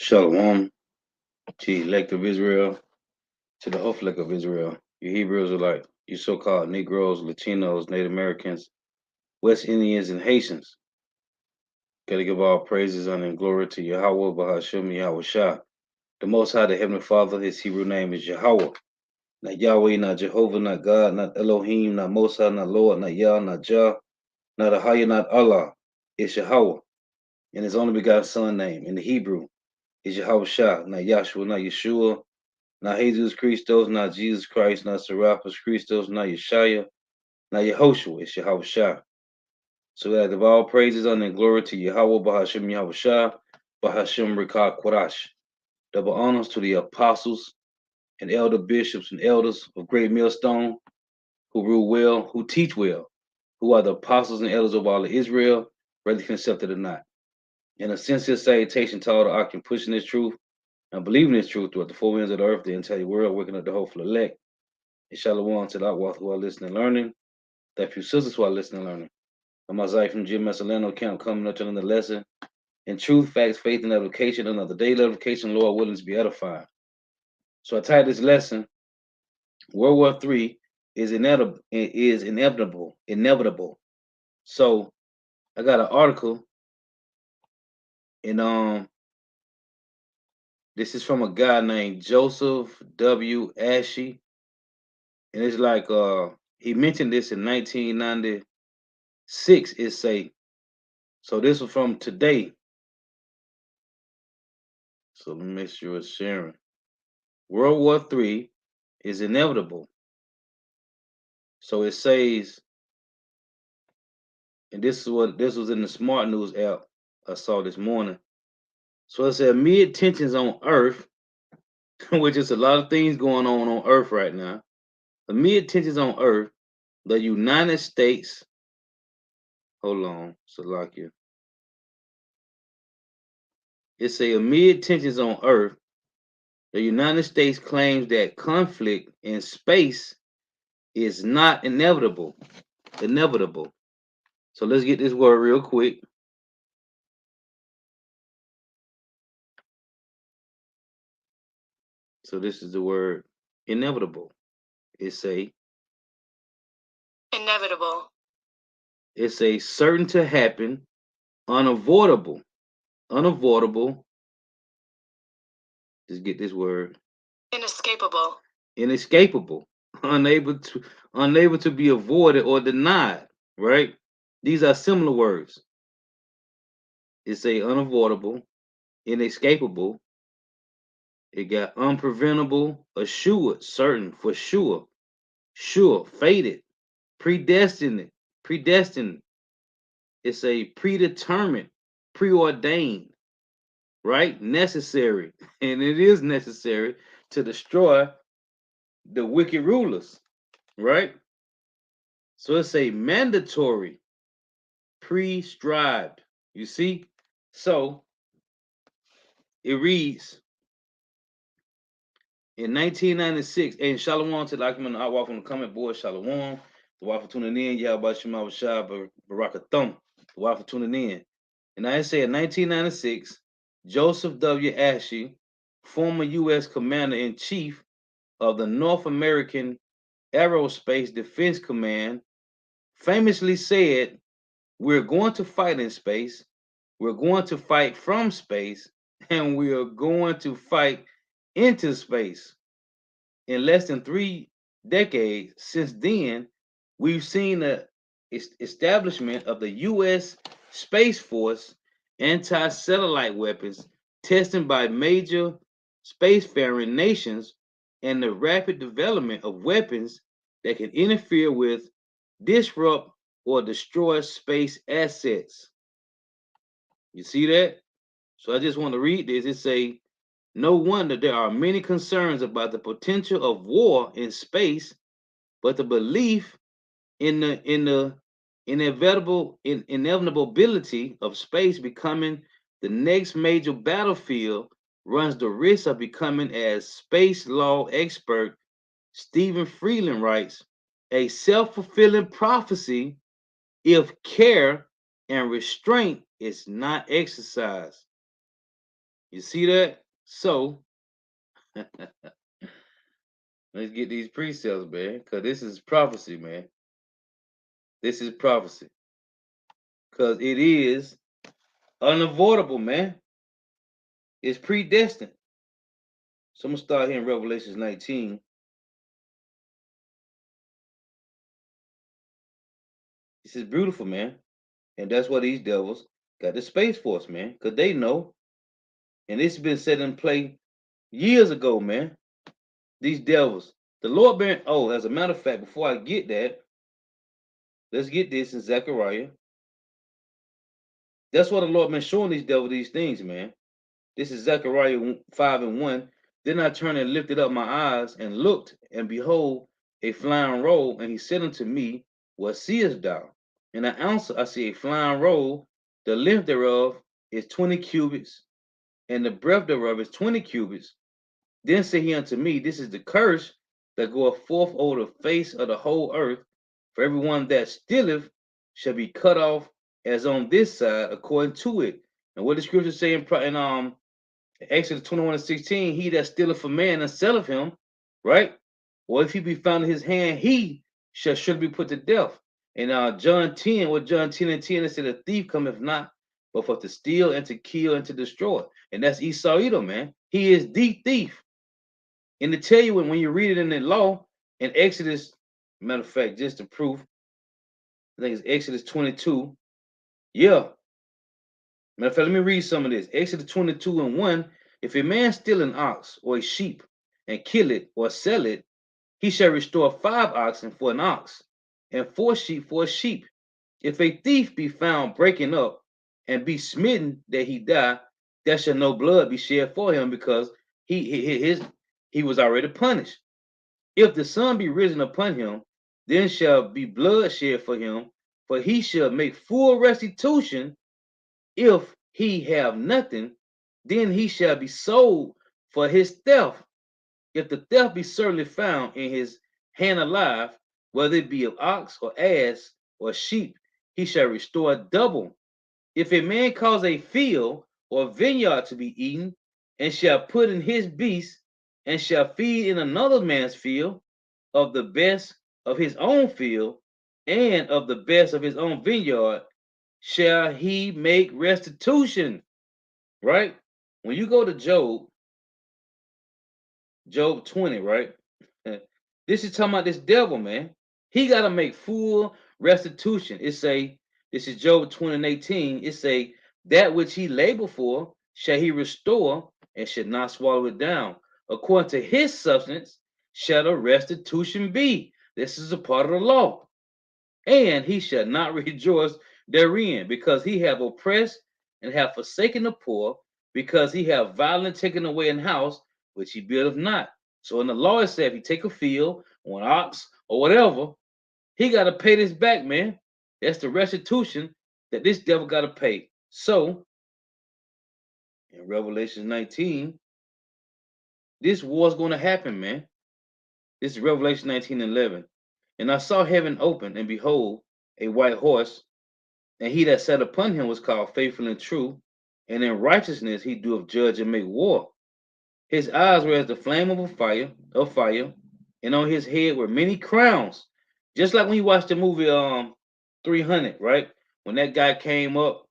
Shalom to the elect of Israel, to the elect of Israel. You Hebrews are like you so-called Negroes, Latinos, Native Americans, West Indians, and Haitians. Gotta give all praises, honor, and glory to Yahweh, Bahashim, Yahweh Shah. The Most High, the Heavenly Father, his Hebrew name is Yahweh. Not Yahweh, not Jehovah, not God, not Elohim, not Mosai, not Lord, not Yah, not Jah, not Ahaya, not Allah. It's Yahweh. And his only begotten son name in the Hebrew is Yahweh Shah, not Yahshua, not Yeshua, not Jesus Christos, not Jesus Christ, not Serapis Christos, not Yeshaya, not Yehoshua. It's Yahweh Shah. So that of all praises, honor, and glory to Yahweh, Bahashim Yahweh Shah, Bahashim Rikah Quadash. Double honors to the apostles and elder bishops and elders of Great Millstone who rule well, who teach well, who are the apostles and elders of all of Israel, whether you can accept it or not. And a sincere salutation to all the Akim pushing this truth and believing this truth throughout the four winds of the earth, the entire world, waking up the hopeful elect. And shalom to the Akwath who are listening and learning, that few sisters who are listening and learning. I'm Isaiah from Jim Messalano Camp coming up to another lesson in truth, facts, faith, and edification, another daily edification, Lord willing to be edified. So I titled this lesson, World War III is inevitable. So I got an article, and this is from a guy named Joseph W. Ashe, and it's like he mentioned this in 1996. It say so. This was from today. So let me make sure it's sharing. World War III is inevitable. So it says, and this was in the Smart News app I saw this morning. So it said amid tensions on Earth, which is a lot of things going on Earth right now. Amid tensions on Earth, the United States. Hold on, Salakia. It say amid tensions on Earth, the United States claims that conflict in space is not inevitable. Inevitable. So let's get this word real quick. So this is the word inevitable. It's a inevitable. It's a certain to happen, unavoidable. Unavoidable. Just get this word. Inescapable. Inescapable. Unable to be avoided or denied. Right? These are similar words. It's a unavoidable, inescapable. It got unpreventable, assured, certain, for sure, fated, predestined, predestined. It's a predetermined, preordained, right? Necessary. And it is necessary to destroy the wicked rulers, right? So it's a mandatory, prescribed. You see? So it reads in 1996, and Shalom to the Akim I walk from the comment board, Shalom. The wife for tuning in, Yahweh Shema Shah Barakathum. The wife for tuning in. And I say in 1996, Joseph W. Ashe, former U.S. Commander in Chief of the North American Aerospace Defense Command, famously said, "We're going to fight in space, we're going to fight from space, and we are going to fight into space." In less than 3 decades since then, we've seen the establishment of the U.S. Space Force anti-satellite weapons testing by major spacefaring nations and the rapid development of weapons that can interfere with, disrupt, or destroy space assets. You see that? So I just want to read this. It say, no wonder there are many concerns about the potential of war in space, but the belief in the inevitability of space becoming the next major battlefield runs the risk of becoming, as space law expert Stephen Freeland writes, a self-fulfilling prophecy if care and restraint is not exercised. You see that? So let's get these precepts, man, because this is prophecy, man. This is prophecy. Because it is unavoidable, man. It's predestined. So I'm gonna start here in Revelation 19. This is beautiful, man. And that's why these devils got the Space Force, man. Because they know. And it's been set in play years ago, man. These devils. The Lord been, oh, as a matter of fact, before I get that, let's get this in Zechariah. That's what the Lord been showing these devils these things, man. This is Zechariah 5 and 1. Then I turned and lifted up my eyes and looked, and behold, a flying roll. And he said unto me, what seest thou? And I answered, I see a flying roll. The length thereof is 20 cubits, and the breadth thereof is 20 cubits. Then said he unto me, this is the curse that goeth forth over the face of the whole earth. For everyone that stealeth shall be cut off as on this side according to it. And what the scripture say in Exodus 21 and 16, he that stealeth a man and selleth him, right? Or if he be found in his hand, he shall surely be put to death. In John 10, what John 10 and 10, it said, a thief cometh not, but for to steal and to kill and to destroy. And that's Esau Edom, man. He is the thief. And to tell you when you read it in the law, in Exodus, matter of fact, just to prove, I think it's Exodus 22. Yeah. Matter of fact, let me read some of this. Exodus 22 and 1. If a man steal an ox or a sheep and kill it or sell it, he shall restore 5 oxen for an ox and 4 sheep for a sheep. If a thief be found breaking up and be smitten that he die, there shall no blood be shed for him, because he was already punished. If the sun be risen upon him, then shall be blood shed for him, for he shall make full restitution. If he have nothing, then he shall be sold for his theft. If the theft be certainly found in his hand alive, whether it be of ox or ass or sheep, he shall restore double. If a man cause a field or vineyard to be eaten, and shall put in his beast, and shall feed in another man's field, of the best of his own field, and of the best of his own vineyard, shall he make restitution. Right? When you go to Job 20, right? This is talking about this devil, man. He got to make full restitution. It say, this is Job 20 and 18. It say, that which he labored for shall he restore, and should not swallow it down. According to his substance shall the restitution be. This is a part of the law. And he shall not rejoice therein, because he have oppressed and have forsaken the poor, because he have violently taken away an house which he buildeth not. So in the law it said, if he take a field or an ox or whatever, he got to pay this back, man. That's the restitution that this devil got to pay. So in Revelation 19, this war's going to happen, man. This is Revelation 19 and 11. And I saw heaven open, and behold, a white horse, and he that sat upon him was called Faithful and True, and in righteousness he doeth judge and make war. His eyes were as the flame of fire, and on his head were many crowns. Just like when you watch the movie 300, right? When that guy came up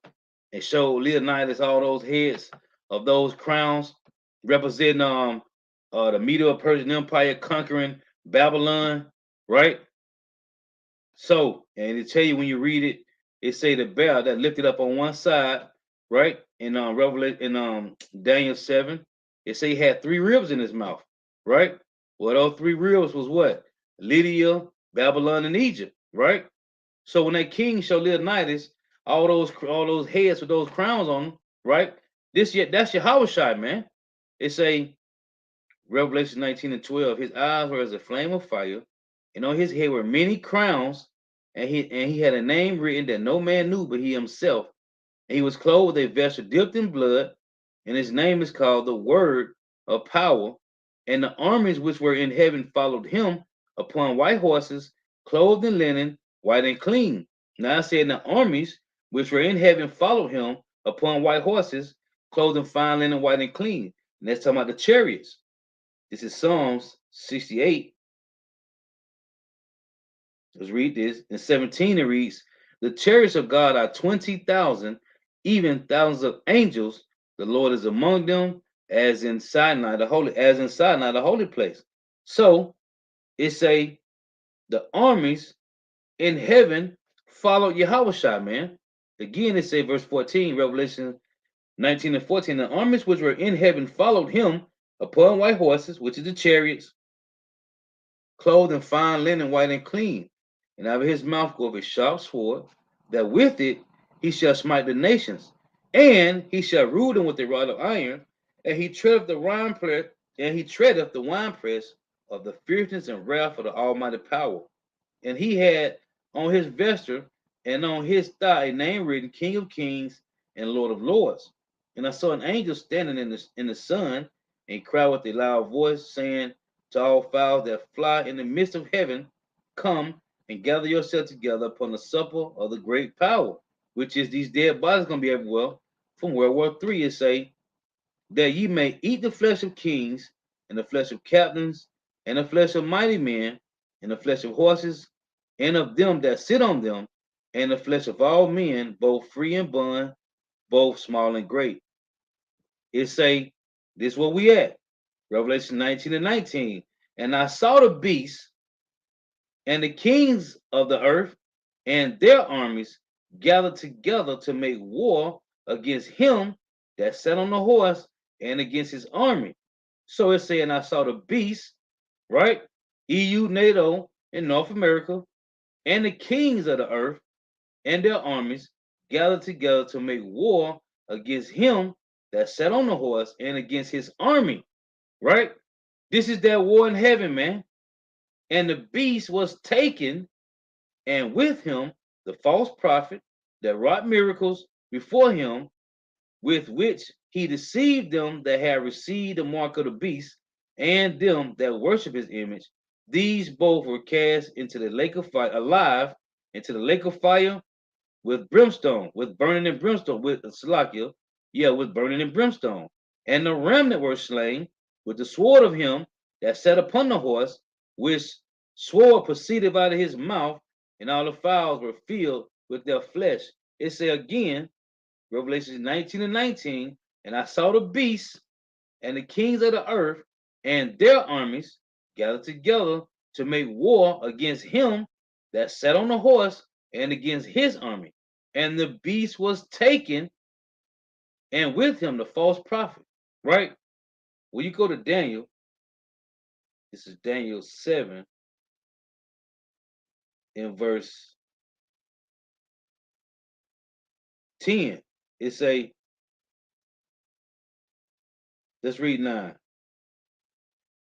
and showed Leonidas all those heads of those crowns representing the Medo-Persian Empire conquering Babylon, right? So, and it tell you when you read it, it say the bear that lifted up on one side, right? In Revelation, in Daniel 7, it say he had 3 ribs in his mouth, right? Well, those 3 ribs was what? Lydia, Babylon, and Egypt, right? So when that king showed Leonidas all those heads with those crowns on them, right? That's Yahushua, man. It say Revelation 19 and 12, his eyes were as a flame of fire, and on his head were many crowns, and he had a name written that no man knew but he himself. And he was clothed with a vesture dipped in blood, and his name is called the Word of Power. And the armies which were in heaven followed him upon white horses, clothed in linen, white and clean. Now I said, the armies which were in heaven followed him upon white horses, clothed in fine linen, white and clean. And that's talking about the chariots. This is Psalms 68. Let's read this. In 17 it reads, the chariots of God are 20,000, even thousands of angels. The Lord is among them, as in Sinai, the holy place. So it say the armies in heaven followed Yahweh, man. Again, it say verse 14, Revelation 19 and 14, the armies which were in heaven followed him upon white horses, which is the chariots, clothed in fine linen, white and clean. And out of his mouth goeth a sharp sword, that with it he shall smite the nations, and he shall rule them with a rod of iron, and he treadeth the winepress, of the fierceness and wrath of the Almighty power. And he had on his vesture and on his thigh a name written, King of Kings and Lord of Lords. And I saw an angel standing in the sun, and he cried with a loud voice, saying to all fowls that fly in the midst of heaven, come and gather yourselves together upon the supper of the great power, which is these dead bodies going to be everywhere. From World War III, it say, that ye may eat the flesh of kings, and the flesh of captains, and the flesh of mighty men, and the flesh of horses, and of them that sit on them, and the flesh of all men, both free and bond, both small and great. It say, this is where we at. Revelation 19 and 19. And I saw the beast and the kings of the earth and their armies gathered together to make war against him that sat on the horse and against his army. So it's saying I saw the beast, right? EU, NATO, and North America, and the kings of the earth and their armies gathered together to make war against him that sat on the horse and against his army, right? This is that war in heaven, man. And the beast was taken, and with him the false prophet that wrought miracles before him, with which he deceived them that had received the mark of the beast, and them that worship his image. These both were cast into the lake of fire, alive, into the lake of fire, with brimstone, with burning and brimstone, with Salakia, yeah, with burning and brimstone. And the remnant were slain with the sword of him that sat upon the horse, which sword proceeded out of his mouth, and all the fowls were filled with their flesh. It say again, Revelation 19 and 19, and I saw the beasts and the kings of the earth and their armies gathered together to make war against him that sat on the horse and against his army. And the beast was taken, and with him the false prophet. Right? When you go to Daniel, this is Daniel 7 in verse 10. It say, let's read 9.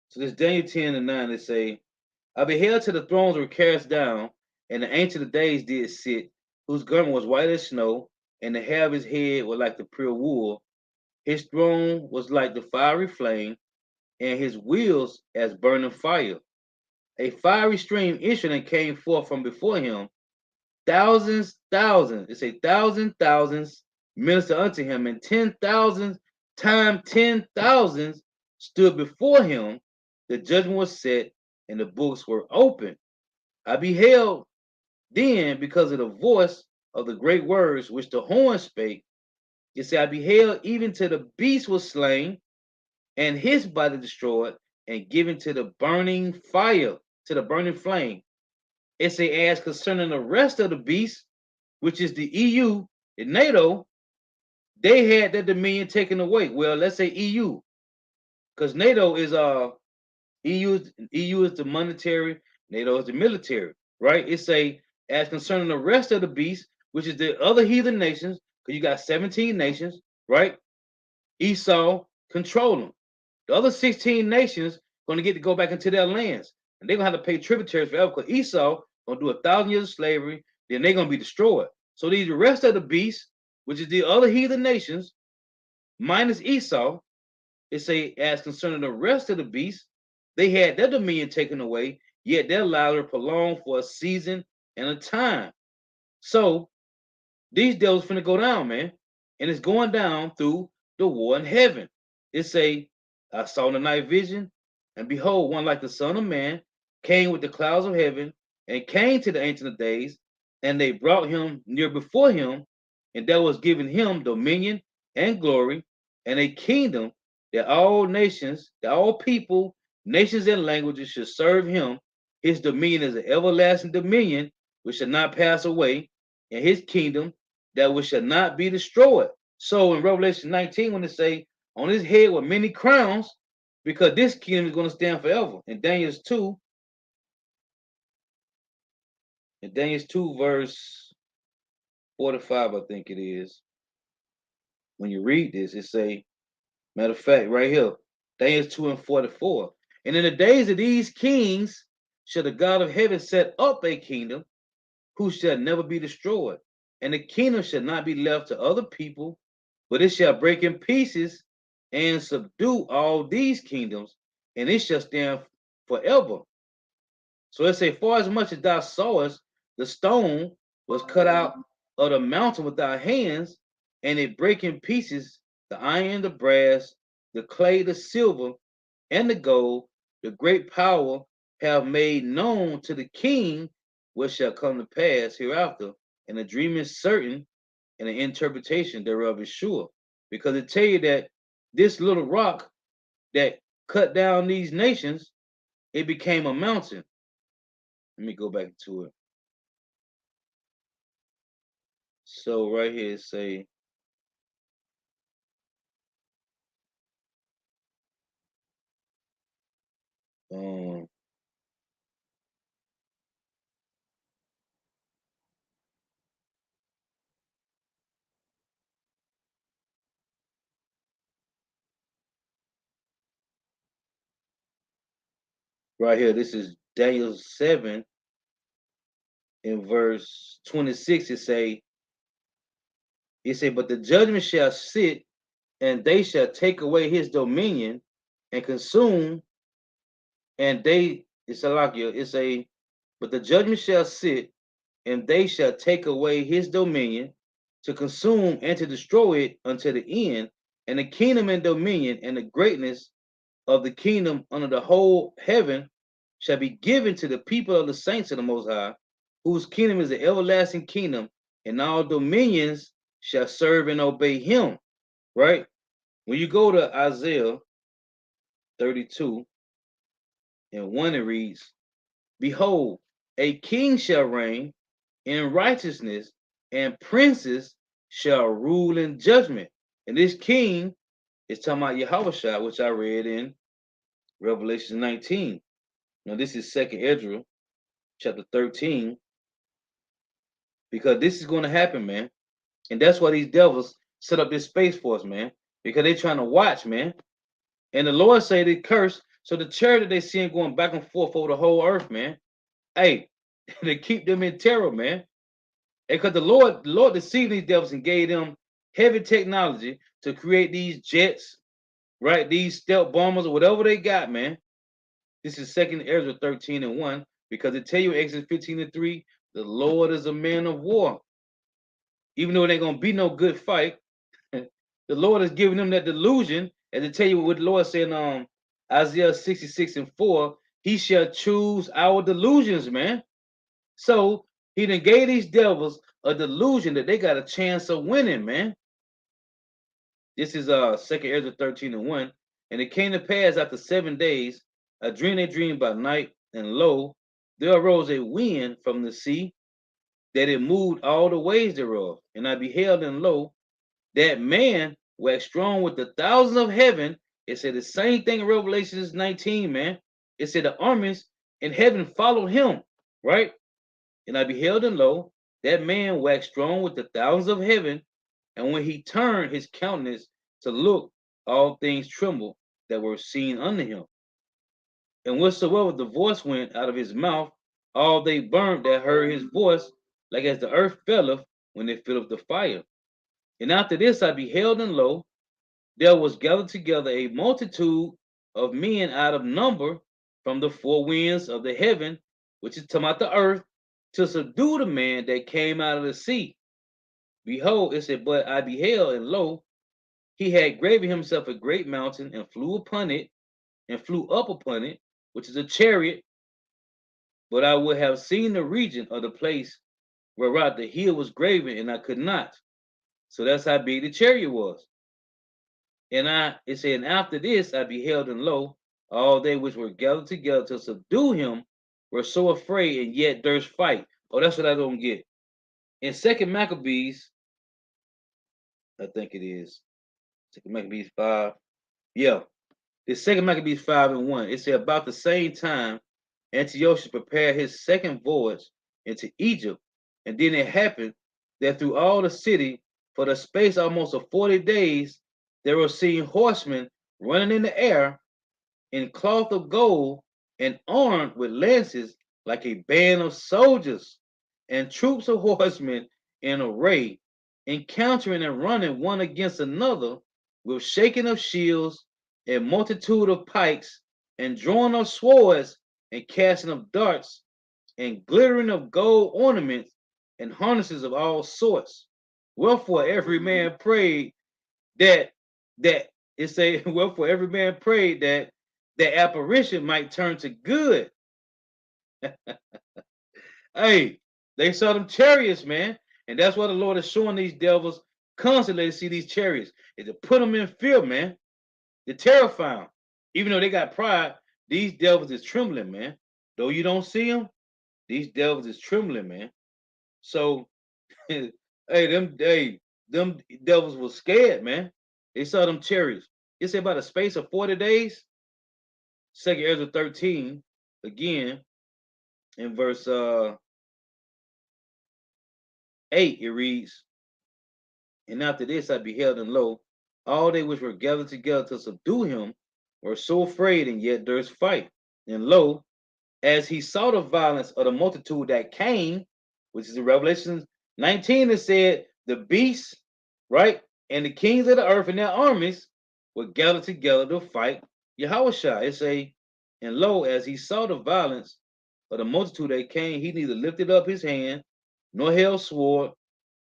So this Daniel 10 and 9, it say, I beheld till the thrones were cast down, and the ancient of days did sit, whose garment was white as snow, and the hair of his head was like the pure wool. His throne was like the fiery flame, and his wheels as burning fire. A fiery stream issued and came forth from before him. Thousands, it's a thousands minister unto him, and 10,000 times 10,000 stood before him. The judgment was set, and the books were opened. I beheld then, because of the voice of the great words which the horn spake, it said, I beheld even till the beast was slain, and his body destroyed, and given to the burning fire, to the burning flame. It say, as concerning the rest of the beasts, which is the EU, the NATO, they had their dominion taken away. Well, let's say EU, because NATO is EU is the monetary, NATO is the military, right? It say, as concerning the rest of the beasts, which is the other heathen nations, because you got 17 nations, right? Esau control them. The other 16 nations going to get to go back into their lands, and they're gonna have to pay tributaries forever. Because Esau gonna do 1,000 years of slavery, then they're gonna be destroyed. So these the rest of the beasts, which is the other heathen nations, minus Esau, it say as concerning the rest of the beasts, they had their dominion taken away, yet their lives were prolonged for a season and a time. So these devils finna go down, man, and it's going down through the war in heaven. It say, I saw in the night vision, and behold, one like the Son of Man came with the clouds of heaven, and came to the Ancient of Days, and they brought him near before him, and there was given him dominion and glory, and a kingdom that all nations, that all people, nations, and languages should serve him. His dominion is an everlasting dominion which shall not pass away, and his kingdom that which shall not be destroyed. So in Revelation 19, when they say on his head were many crowns, because this kingdom is going to stand forever. In Daniel 2, verse 45, I think it is. When you read this, it say, matter of fact, right here, Daniel 2 and 44. And in the days of these kings shall the God of heaven set up a kingdom who shall never be destroyed. And the kingdom shall not be left to other people, but it shall break in pieces and subdue all these kingdoms, and it shall stand forever. So it say, for as much as thou sawest, the stone was cut out of the mountain with thy hands, and it break in pieces the iron, the brass, the clay, the silver, and the gold, the great power have made known to the king what shall come to pass hereafter. And the dream is certain, and the interpretation thereof is sure. Because it tell you that this little rock that cut down these nations, it became a mountain. Let me go back to it. So right here it say, um, right here, this is Daniel 7 in verse 26. It say, but the judgment shall sit, and they shall take away his dominion and consume, and they, it's a Salakia, but the judgment shall sit, and they shall take away his dominion to consume and to destroy it until the end, and the kingdom and dominion and the greatness of the kingdom under the whole heaven shall be given to the people of the saints of the Most High, whose kingdom is the everlasting kingdom, and all dominions shall serve and obey him. Right? When you go to Isaiah 32 and 1, it reads, behold, a king shall reign in righteousness, and princes shall rule in judgment. And this king is talking about Yahushua, which I read in Revelation 19. Now, this is 2nd Ezra, chapter 13, because this is going to happen, man. And that's why these devils set up this space for us, man, because they're trying to watch, man. And the Lord say they curse, so the terror that they see going back and forth over the whole earth, man. Hey, they keep them in terror, man. Because the Lord deceived these devils and gave them heavy technology to create these jets, right? These stealth bombers or whatever they got, man. This is 2nd Ezra 13 and 1, because it tell you Exodus 15 and 3, the Lord is a man of war. Even though it ain't gonna be no good fight, the Lord is giving them that delusion, and to tell you what the Lord said in Isaiah 66 and 4, he shall choose our delusions, man. So he done gave these devils a delusion that they got a chance of winning, man. This is 2nd Ezra 13 and 1. And it came to pass after 7 days, a dream they dreamed by night, and lo, there arose a wind from the sea, that it moved all the ways thereof. And I beheld, and lo, that man waxed strong with the thousands of heaven. It said the same thing in Revelation 19, man. It said the armies in heaven followed him, right? And I beheld, and lo, that man waxed strong with the thousands of heaven, and when he turned his countenance to look, all things trembled that were seen unto him. And whatsoever the voice went out of his mouth, all they burned that heard his voice, like as the earth felleth when it filleth the fire. And after this I beheld, and lo, there was gathered together a multitude of men out of number from the four winds of the heaven, which is talking about the earth, to subdue the man that came out of the sea. Behold, it said, but I beheld, and lo, He had graven himself a great mountain and flew upon it and flew up upon it, which is a chariot. But I would have seen the region of the place whereout the hill was graven, and I could not. So that's how big the chariot was. And it said, and after this I beheld, and lo, all they which were gathered together to subdue him were so afraid, and yet durst fight. Oh, that's what I don't get. In Second Maccabees, I think it is Second Maccabees 5. Yeah, the Second Maccabees 5:1. It said about the same time Antiochus prepared his second voyage into Egypt, and then it happened that through all the city, for the space almost of 40 days, there were seen horsemen running in the air in cloth of gold and armed with lances like a band of soldiers, and troops of horsemen in array, encountering and running one against another with shaking of shields and multitude of pikes and drawing of swords and casting of darts and glittering of gold ornaments and harnesses of all sorts. Wherefore every man prayed that that it say wherefore every man prayed that the apparition might turn to good. Hey, they saw them chariots, man, and that's why the Lord is showing these devils constantly to see these chariots, is to put them in fear, man, to terrify them. Even though they got pride, these devils is trembling, man. Though you don't see them, these devils is trembling, man. So, them devils was scared, man. They saw them chariots. It said about a space of 40 days. Second Ezra 13, again in verse 8, it reads, and after this I beheld, and lo, all they which were gathered together to subdue him were so afraid, and yet durst fight. And lo, as he saw the violence of the multitude that came, which is in Revelation 19, it said the beasts, right, and the kings of the earth and their armies were gathered together to fight Yahushua. It say, and lo, as he saw the violence of the multitude that came, he neither lifted up his hand, nor held sword,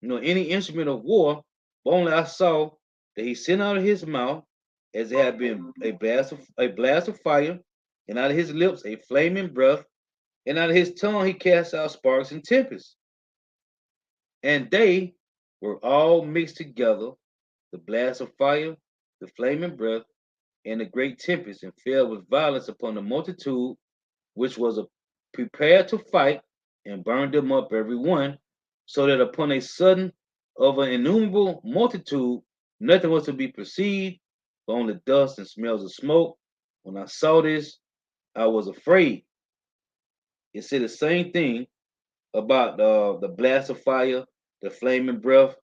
nor any instrument of war, but only I saw that he sent out of his mouth, as it had been a blast of fire, and out of his lips a flaming breath, and out of his tongue he cast out sparks and tempests. And they were all mixed together, the blast of fire, the flaming breath, and the great tempest, and fell with violence upon the multitude which was prepared to fight, and burned them up every one, so that upon a sudden of an innumerable multitude nothing was to be perceived, but only dust and smells of smoke. When I saw this, I was afraid. It said the same thing about the blast of fire, the flaming breath.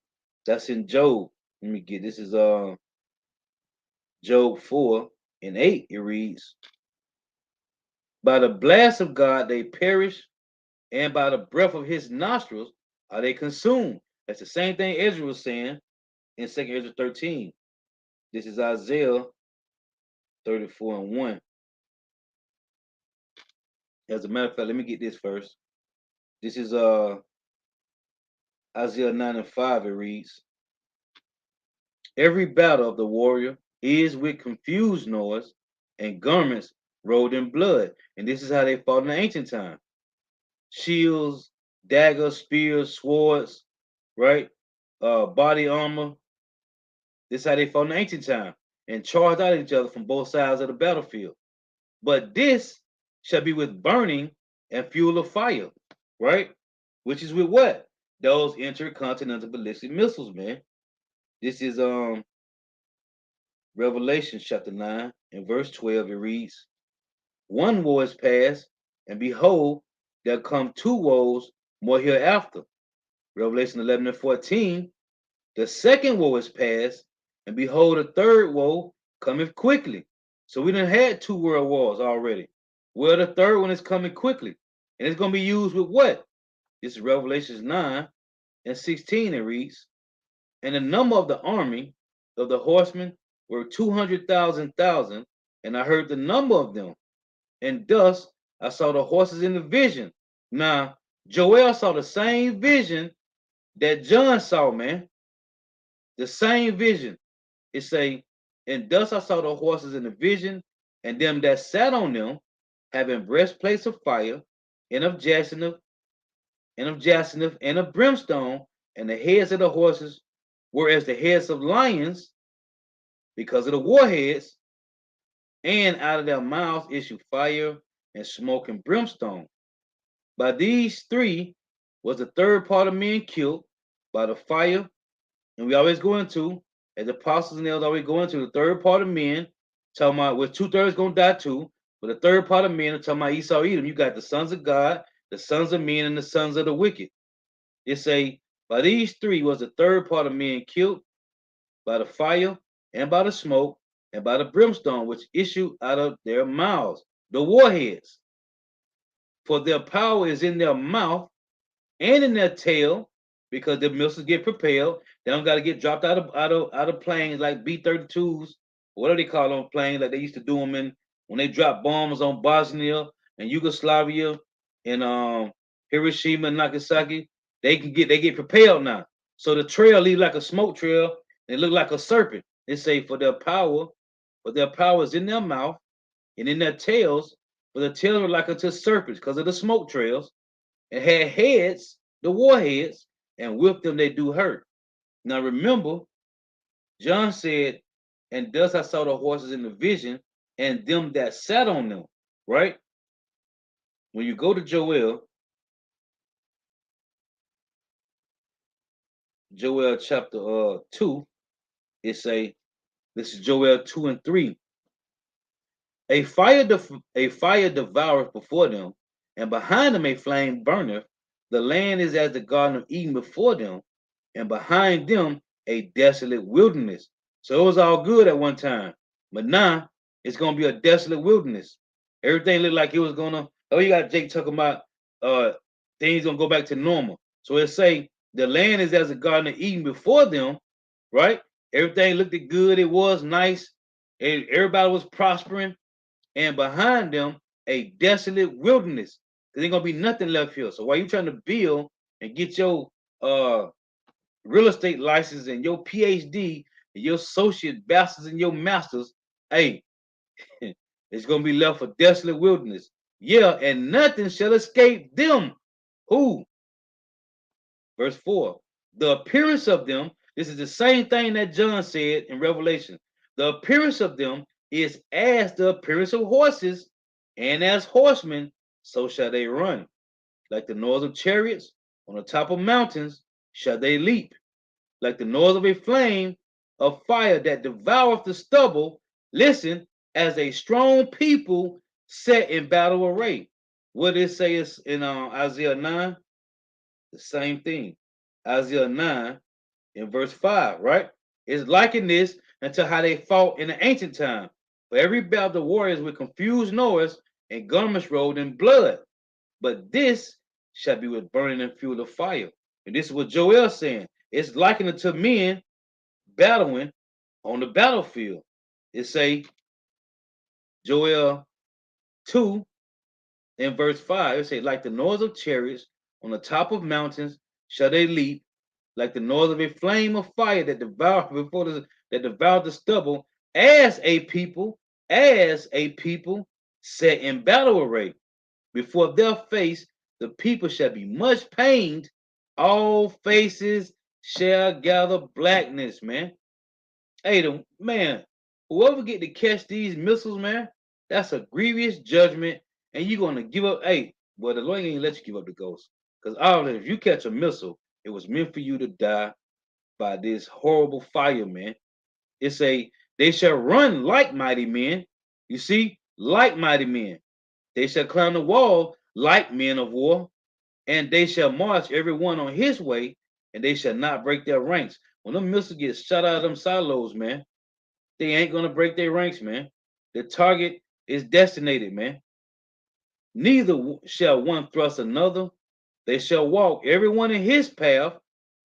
That's in Job. Let me get this is Job 4:8. It reads, by the blast of God they perish, and by the breath of his nostrils are they consumed. That's the same thing Ezra was saying in 2nd Ezra 13. This is Isaiah 34:1. As a matter of fact, let me get this first. This is Isaiah 9:5. It reads, every battle of the warrior is with confused noise and garments rolled in blood. And this is how they fought in the ancient time. Shields, daggers, spears, swords, right? Body armor. This is how they fought in the ancient time, and charged out at each other from both sides of the battlefield. But this shall be with burning and fuel of fire, right? Which is with what? Those intercontinental ballistic missiles, man. This is Revelation chapter 9 and verse 12. It reads, one woe is past, and behold, there come two woes more hereafter. Revelation 11:14, the second woe is past, and behold, the third woe cometh quickly. So we done had two world wars already. Well, the third one is coming quickly. And it's going to be used with what? This is Revelation 9:16. It reads, and the number of the army of the horsemen were 200,000, and I heard the number of them. And thus I saw the horses in the vision. Now, Joel saw the same vision that John saw, man. The same vision. It say, and thus I saw the horses in the vision, and them that sat on them, having breastplates of fire, and of jacinth, and of brimstone, and the heads of the horses were as the heads of lions, because of the warheads, and out of their mouths issue fire and smoke and brimstone. By these three was the third part of men killed by the fire. And we always go into, as the apostles and elders always go into, the third part of men, talking about with 2/3 gonna die too, but the third part of men are talking about Esau Edom. You got the sons of God, the sons of men, and the sons of the wicked. It say, by these three was the third part of men killed by the fire and by the smoke and by the brimstone which issue out of their mouths, the warheads. For their power is in their mouth and in their tail, because the missiles get propelled. They don't got to get dropped out of planes like B-32s, whatever they call them planes, like they used to do them in when they dropped bombs on Bosnia and Yugoslavia and Hiroshima and Nagasaki. They get propelled now. So the trail leaves like a smoke trail and it look like a serpent. They say for their power is in their mouth and in their tails, for the tails are like unto serpents because of the smoke trails, and had heads, the warheads, and with them they do hurt. Now remember, John said, and thus I saw the horses in the vision, and them that sat on them. Right? When you go to Joel chapter 2, it say, this is Joel 2 and 3. A fire devoureth before them, and behind them a flame burneth. The land is as the garden of Eden before them, and behind them a desolate wilderness. So it was all good at one time, but now it's gonna be a desolate wilderness. Everything looked like it was gonna. Oh, you got Jake talking about things gonna go back to normal. So it say the land is as a garden of Eden before them, right? Everything looked good. It was nice. Everybody was prospering, and behind them a desolate wilderness. There ain't gonna be nothing left here. So while you trying to build and get your uh real estate license and your PhD and your associate bachelors and your masters, hey, it's gonna be left a desolate wilderness. Yeah, and nothing shall escape them. Who? Verse 4. The appearance of them, this is the same thing that John said in Revelation. The appearance of them is as the appearance of horses, and as horsemen, so shall they run. Like the noise of chariots on the top of mountains, shall they leap. Like the noise of a flame of fire that devoureth the stubble. Listen, as a strong people set in battle array. What it says in Isaiah 9? The same thing. Isaiah 9 in verse 5, right? It's liking this unto how they fought in the ancient time. For every battle of the warriors with confused noise and garments rolled in blood. But this shall be with burning and fuel of fire. And this is what Joel's saying. It's likened unto men battling on the battlefield. It say Joel 2 in verse 5. It say, like the noise of chariots on the top of mountains shall they leap, like the noise of a flame of fire that devoured the stubble, as a people set in battle array. Before their face, the people shall be much pained. All faces shall gather blackness, man. Hey, man, whoever get to catch these missiles, man, that's a grievous judgment, and you're gonna give up. Hey, well, the Lord ain't let you give up the ghost, because all if you catch a missile, it was meant for you to die by this horrible fire, man. It say they shall run like mighty men. You see, like mighty men. They shall climb the wall like men of war, and they shall march every one on his way, and they shall not break their ranks. When them missiles get shot out of them silos, man, they ain't gonna break their ranks, man. The target is destinated, man. Neither shall one thrust another. They shall walk everyone in his path.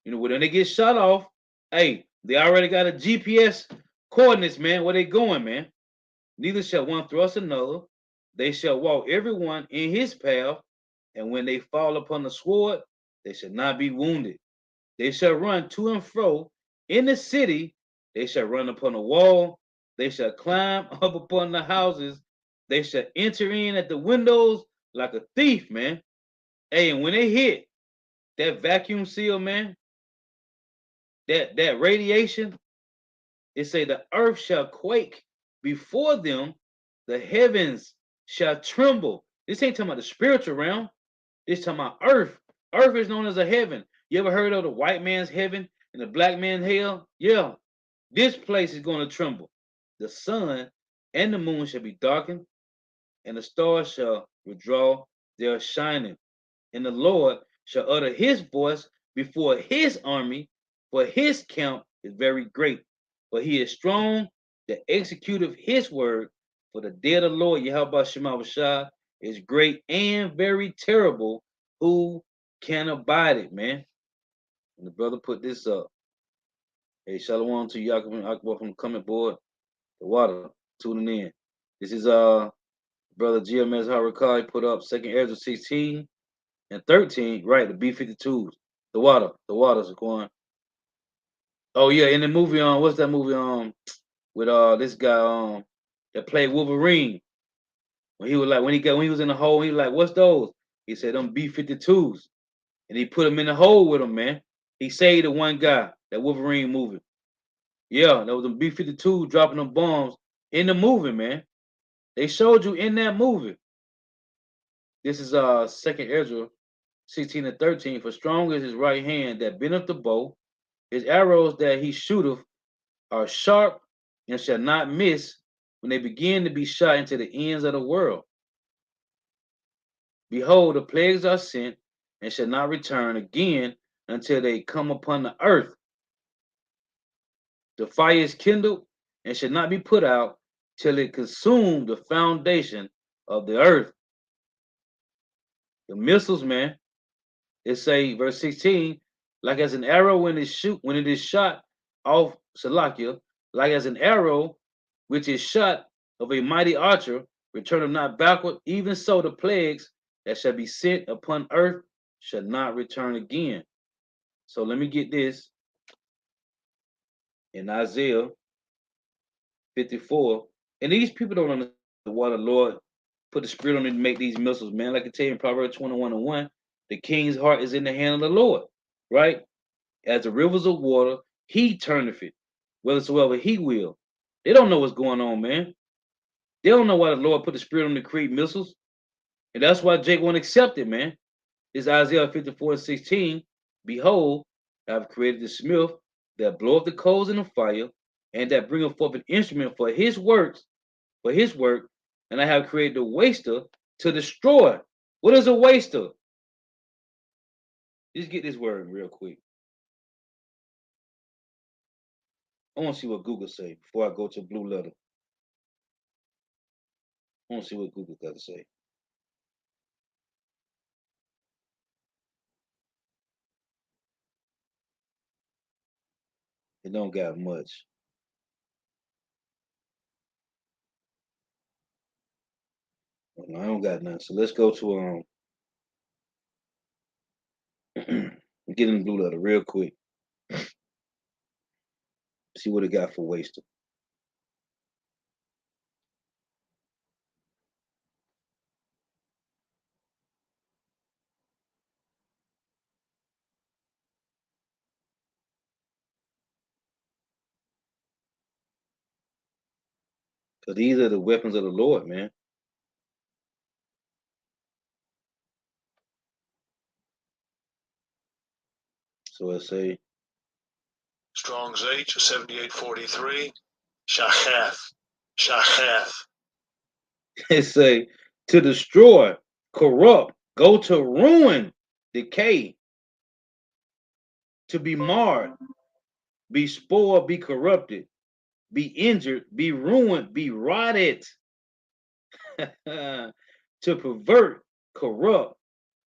You know, when they get shot off, hey, they already got a GPS coordinates, man, where they going, man. Neither shall one thrust another. They shall walk everyone in his path, and when they fall upon the sword, they shall not be wounded. They shall run to and fro in the city. They shall run upon the wall. They shall climb up upon the houses. They shall enter in at the windows like a thief, man. Hey, and when they hit that vacuum seal, man, that radiation, it say the earth shall quake before them, the heavens shall tremble. This ain't talking about the spiritual realm. This talking about earth. Earth is known as a heaven. You ever heard of the white man's heaven and the black man's hell? Yeah. This place is going to tremble. The sun and the moon shall be darkened, and the stars shall withdraw their shining. And the Lord shall utter his voice before his army, for his camp is very great. For he is strong that executeth his word. For the day of the Lord, Yahweh Shema Shah, is great and very terrible. Who can abide it, man? And the brother put this up. Hey, shalom to Yaakov and Akbar from the comment board. The water tuning in. This is brother GMS Harakai put up second Ezra 16 and 13, right? The B-52s. The waters are going. Oh yeah, in the movie what's that movie with this guy that played Wolverine? When he was like when he was in the hole, he was like, "What's those?" He said, "Them B-52s," and he put him in the hole with him, man. He saved the one guy, that Wolverine movie. Yeah, that was them B-52 dropping them bombs in the movie, man. They showed you in that movie. This is second Ezra 16 and 13. For strong is his right hand that bendeth the bow, his arrows that he shooteth are sharp and shall not miss when they begin to be shot into the ends of the world. Behold, the plagues are sent and shall not return again until they come upon the earth. The fire is kindled and shall not be put out till it consume the foundation of the earth. The missiles, man, it say verse 16, like as an arrow when it is shot off Salakia, like as an arrow which is shot of a mighty archer, returneth not backward, even so the plagues that shall be sent upon earth shall not return again. So let me get this in Isaiah 54. And these people don't understand why the Lord put the spirit on them to make these missiles, man. Like I tell you in Proverbs 21 and 1, the king's heart is in the hand of the Lord, right? As the rivers of water, he turneth it, whithersoever he will. They don't know what's going on, man. They don't know why the Lord put the spirit on them to create missiles. And that's why Jake won't accept it, man. It's Isaiah 54 and 16. Behold, I have created the smith that bloweth the coals in the fire, and that bringeth forth an instrument for his work, and I have created the waster to destroy. What is a waster? Just get this word real quick. I want to see what Google say before I go to Blue Letter. I want to see what Google got to say. It don't got much. No, I don't got none. So let's go to get in the Blue Letter real quick. See what it got for waster. Because these are the weapons of the Lord, man. So let's say Strong's H 7843. Shacheth. Shacheth. it say to destroy, corrupt, go to ruin, decay, to be marred, be spoiled, be corrupted, be injured, be ruined, be rotted, to pervert, corrupt,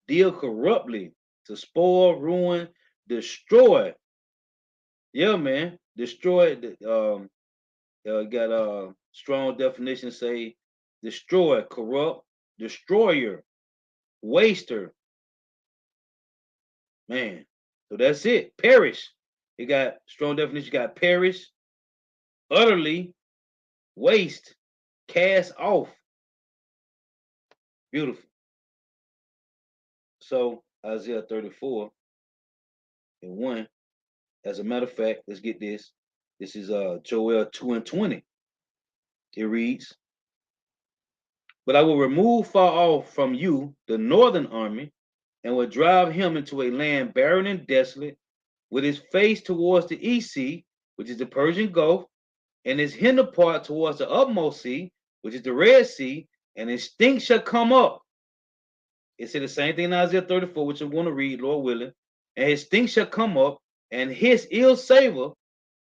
deal corruptly, to spoil, ruin, destroy. Yeah, man, destroy. Got a strong definition. Say destroy, corrupt, destroyer, waster. Man, so that's it. Perish. It got strong definition. You got perish, utterly waste, cast off. Beautiful. So Isaiah 34 and 1. As a matter of fact, let's get this. This is Joel 2 and 20. It reads, but I will remove far off from you the northern army, and will drive him into a land barren and desolate, with his face towards the east sea, which is the Persian Gulf, and his hinder part towards the utmost sea, which is the Red Sea, and his stink shall come up. It said the same thing in Isaiah 34, which I'm going to read, Lord willing. And his stink shall come up, and his ill savor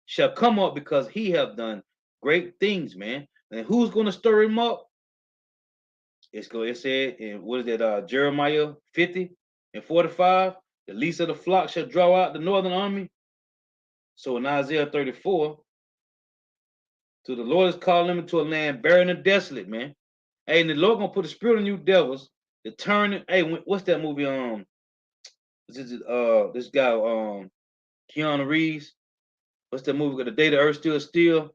shall come up, because he have done great things, man. And who's going to stir him up? It said in what is that? Jeremiah 50 and 45. The least of the flock shall draw out the northern army. So in Isaiah 34, to the Lord is calling them into a land barren and desolate, man. Hey, and the Lord gonna put a spirit on you devils to turn. Hey, what's that movie? This guy Keanu Reeves. What's that movie? The Day the Earth Stood Still.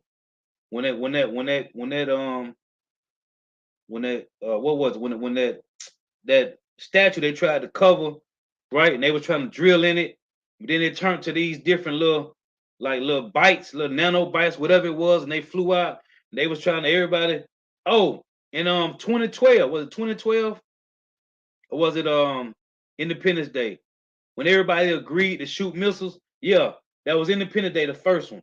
What was it? When that statue they tried to cover, right? And they were trying to drill in it. But then it turned to these different little bites, little nanobites, whatever it was, and they flew out. And they was trying to everybody. Oh, in 2012, was it 2012 or was it Independence Day when everybody agreed to shoot missiles? Yeah, that was Independence Day, the first one.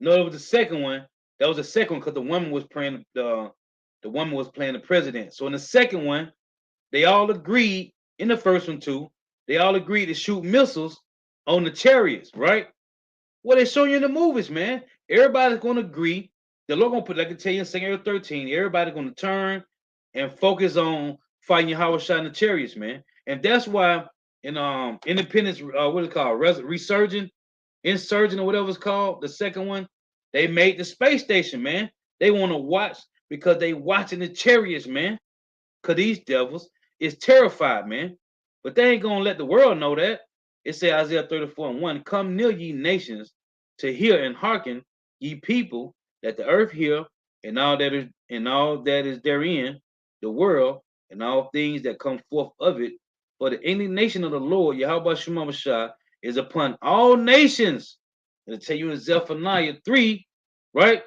No, it was the second one. That was the second one because the woman was playing the president. So in the second one, they all agreed in the first one too. They all agreed to shoot missiles on the chariots, right? What they show you in the movies, man. Everybody's gonna agree. The Lord gonna put, like I tell you in 2 13, everybody's gonna turn and focus on fighting Yahweh Shai and the chariots, man. And that's why in Independence, what is it called? Resurgent, Insurgent, or whatever it's called, the second one, they made the space station, man. They want to watch because they watching the chariots, man. Cause these devils is terrified, man. But they ain't gonna let the world know that. It say Isaiah 34 and 1, come near ye nations to hear and hearken, ye people, that the earth hear, and all that is therein, the world, and all things that come forth of it. For the indignation of the Lord, Yahweh Shema Shah, is upon all nations. It'll tell you in Zephaniah 3, right?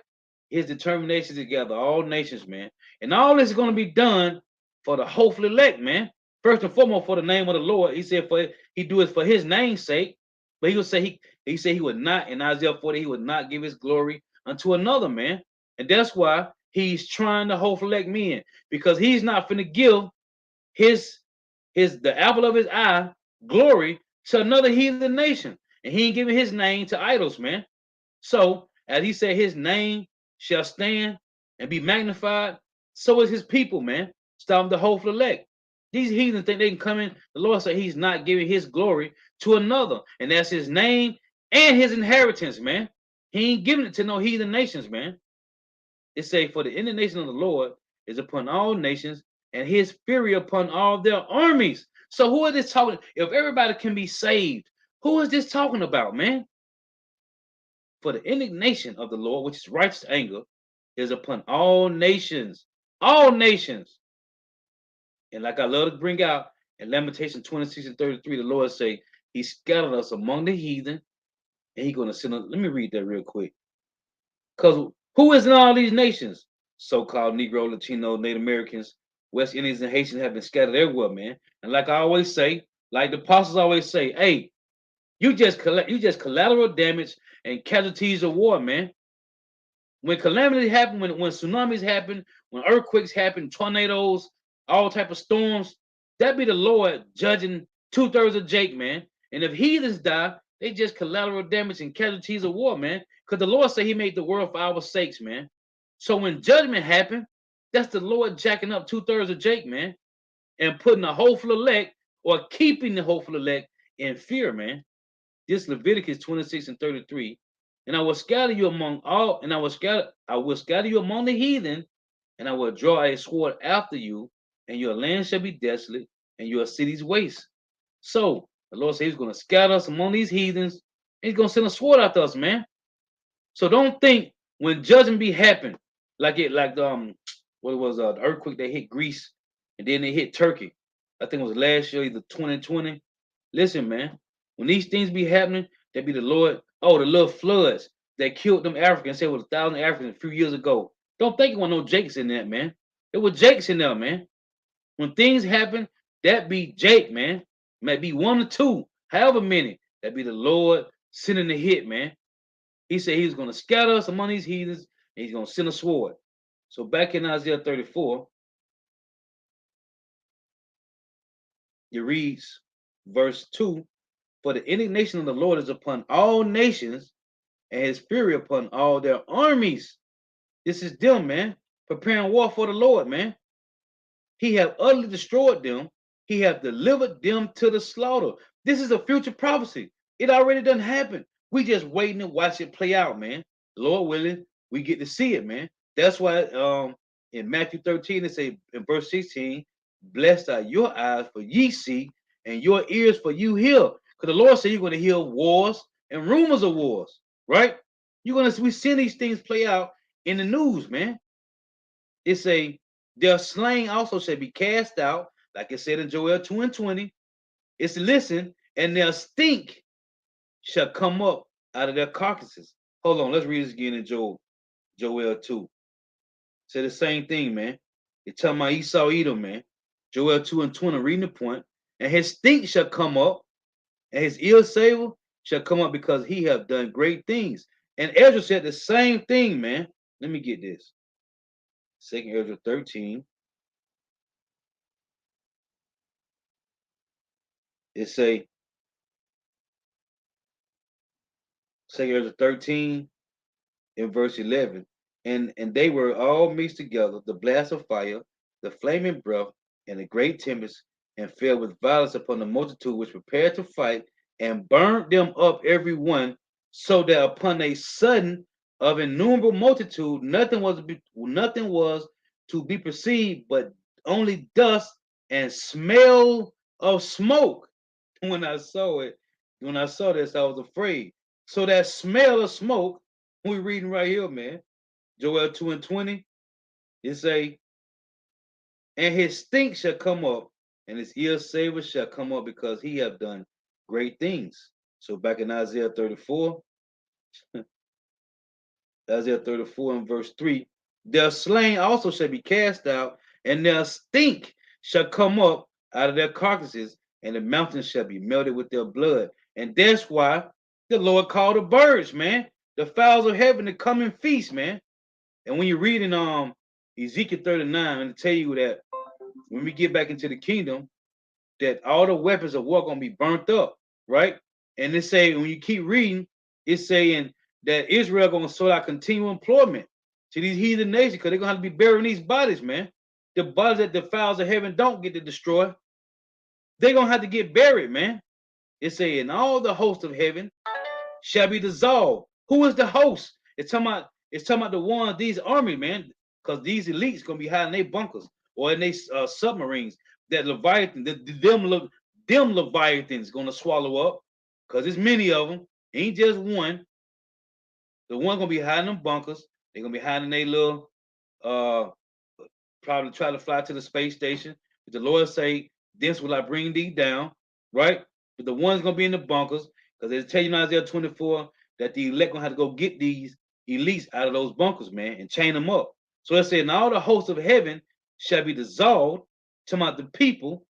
His determination to gather all nations, man. And all this is going to be done for the hopeful elect, man. First and foremost, for the name of the Lord. He said for he do it for his name's sake. But he would say he said he would not, in Isaiah 40, he would not give his glory unto another, man. And that's why he's trying to hopeful elect men, because he's not finna give his the apple of his eye glory to another heathen nation. And he ain't giving his name to idols, man. So, as he said, his name shall stand and be magnified. So is his people, man. Stop the hopeful elect. These heathens think they can come in. The Lord said he's not giving his glory to another. And that's his name and his inheritance, man. He ain't giving it to no heathen nations, man. It say, for the indignation of the Lord is upon all nations, and his fury upon all their armies. So who is this talking? If everybody can be saved, who is this talking about, man? For the indignation of the Lord, which is righteous anger, is upon all nations. All nations. And like I love to bring out in Lamentation 26 and 33, the Lord say, he scattered us among the heathen, and he's going to send us. Let me read that real quick. Because who is in all these nations? So-called Negro, Latino, Native Americans, West Indians, and Haitians have been scattered everywhere, man. And like I always say, like the apostles always say, hey, you just collateral damage and casualties of war, man. When calamities happen, when tsunamis happen, when earthquakes happen, tornadoes, all type of storms, that be the Lord judging 2/3 of Jake, man. And if heathens die, they just collateral damage and casualties of war, man. Because the Lord said he made the world for our sakes, man. So when judgment happened, that's the Lord jacking up 2/3 of Jake, man, and putting the hopeful elect or keeping the hopeful elect in fear, man. This Leviticus 26 and 33. And I will scatter you among all, and I will scatter you among the heathen, and I will draw a sword after you, and your land shall be desolate, and your cities waste. So the Lord says he's going to scatter us among these heathens, and he's going to send a sword after us, man. So don't think when judgment be happen, like what it was the earthquake that hit Greece and then they hit Turkey. I think it was last year, either 2020. Listen, man, when these things be happening, that be the Lord. Oh, the little floods that killed them Africans. Say it was 1,000 Africans a few years ago. Don't think it was no Jakes in that, man. It was Jakes in there, man. When things happen, that be Jake, man. Might be one or two, however many. That be the Lord sending the hit, man. He said he's going to scatter us among these heathens, and he's going to send a sword. So back in Isaiah 34, it reads, verse 2, for the indignation of the Lord is upon all nations, and his fury upon all their armies. This is them, man, preparing war for the Lord, man. He have utterly destroyed them. He have delivered them to the slaughter. This is a future prophecy. It already done happened. We just waiting to watch it play out, man. Lord willing, we get to see it, man. That's why in Matthew 13, it say in verse 16, blessed are your eyes for ye see, and your ears for you hear. Because the Lord said you're going to hear wars and rumors of wars, right? We seeing these things play out in the news, man. It's a their slain also shall be cast out, like it said in Joel 2 and 20. It's listen, and their stink shall come up out of their carcasses. Hold on, let's read this again in Joel 2. Say the same thing, man. It's telling my Esau Edom, man. Joel 2 and 20, reading the point. And his stink shall come up, and his ill savor shall come up because he have done great things. And Ezra said the same thing, man. Let me get this. Second Ezra 13. It say, Second Ezra 13 in verse 11. And they were all mixed together, the blast of fire, the flaming breath, and the great tempest, and fell with violence upon the multitude which prepared to fight, and burned them up every one, so that upon a sudden of innumerable multitude, nothing was to be perceived, but only dust and smell of smoke. When I saw it, when I saw this, I was afraid. So that smell of smoke, we reading right here, man. Joel 2 and 20, it say, and his stink shall come up, and his ill savor shall come up, because he have done great things. So back in Isaiah 34, Isaiah 34 and verse 3, their slain also shall be cast out, and their stink shall come up out of their carcasses, and the mountains shall be melted with their blood. And that's why the Lord called the birds, man, the fowls of heaven to come and feast, man. And when you're reading Ezekiel 39, and to tell you that when we get back into the kingdom, that all the weapons of war gonna be burnt up, right? And it say when you keep reading, it's saying that Israel gonna sort out continual employment to these heathen nations because they're gonna have to be burying these bodies, man. The bodies that the fowls of heaven don't get to destroy, they're gonna have to get buried, man. It's saying all the hosts of heaven shall be dissolved. Who is the host? It's talking about the ones, these army, man, because these elites gonna be hiding in their bunkers or in their submarines. That Leviathan, them Leviathans gonna swallow up, because there's many of them. Ain't just one. The one gonna be hiding in bunkers. They're gonna be hiding their little uh probably try to fly to the space station. But the Lord say, "This will I bring thee down," right? But the one's gonna be in the bunkers, because they tell you in Isaiah 24 that the elect gonna have to go get these elites out of those bunkers, man, and chain them up. So it said, "And all the hosts of heaven shall be dissolved," talking about the people,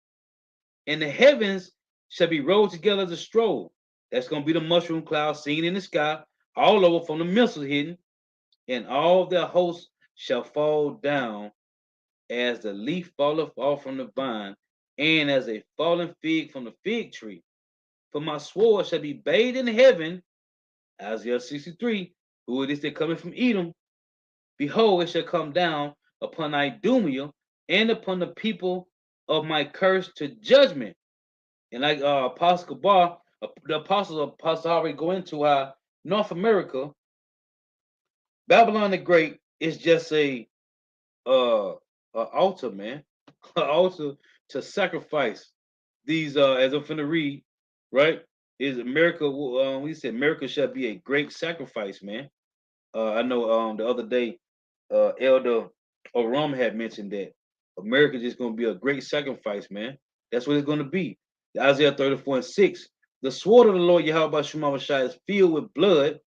"and the heavens shall be rolled together as a scroll." That's gonna be the mushroom cloud seen in the sky, all over from the missiles hidden, and all their hosts shall fall down as the leaf falleth off from the vine, and as a fallen fig from the fig tree. For my sword shall be bathed in heaven, Isaiah 63, who it is that cometh from Edom. Behold, it shall come down upon Idumea and upon the people of my curse to judgment. And like Apostle Gabar, the apostles already go into how North America, Babylon the Great is just uh, a altar, man, an altar to sacrifice these. As I'm finna read, right? Is America? We said America shall be a great sacrifice, man. I know the other day, Elder Oram had mentioned that America is going to be a great sacrifice, man. That's what it's going to be. Isaiah 34:6. The sword of the Lord Yahweh Shema Shai is filled with blood.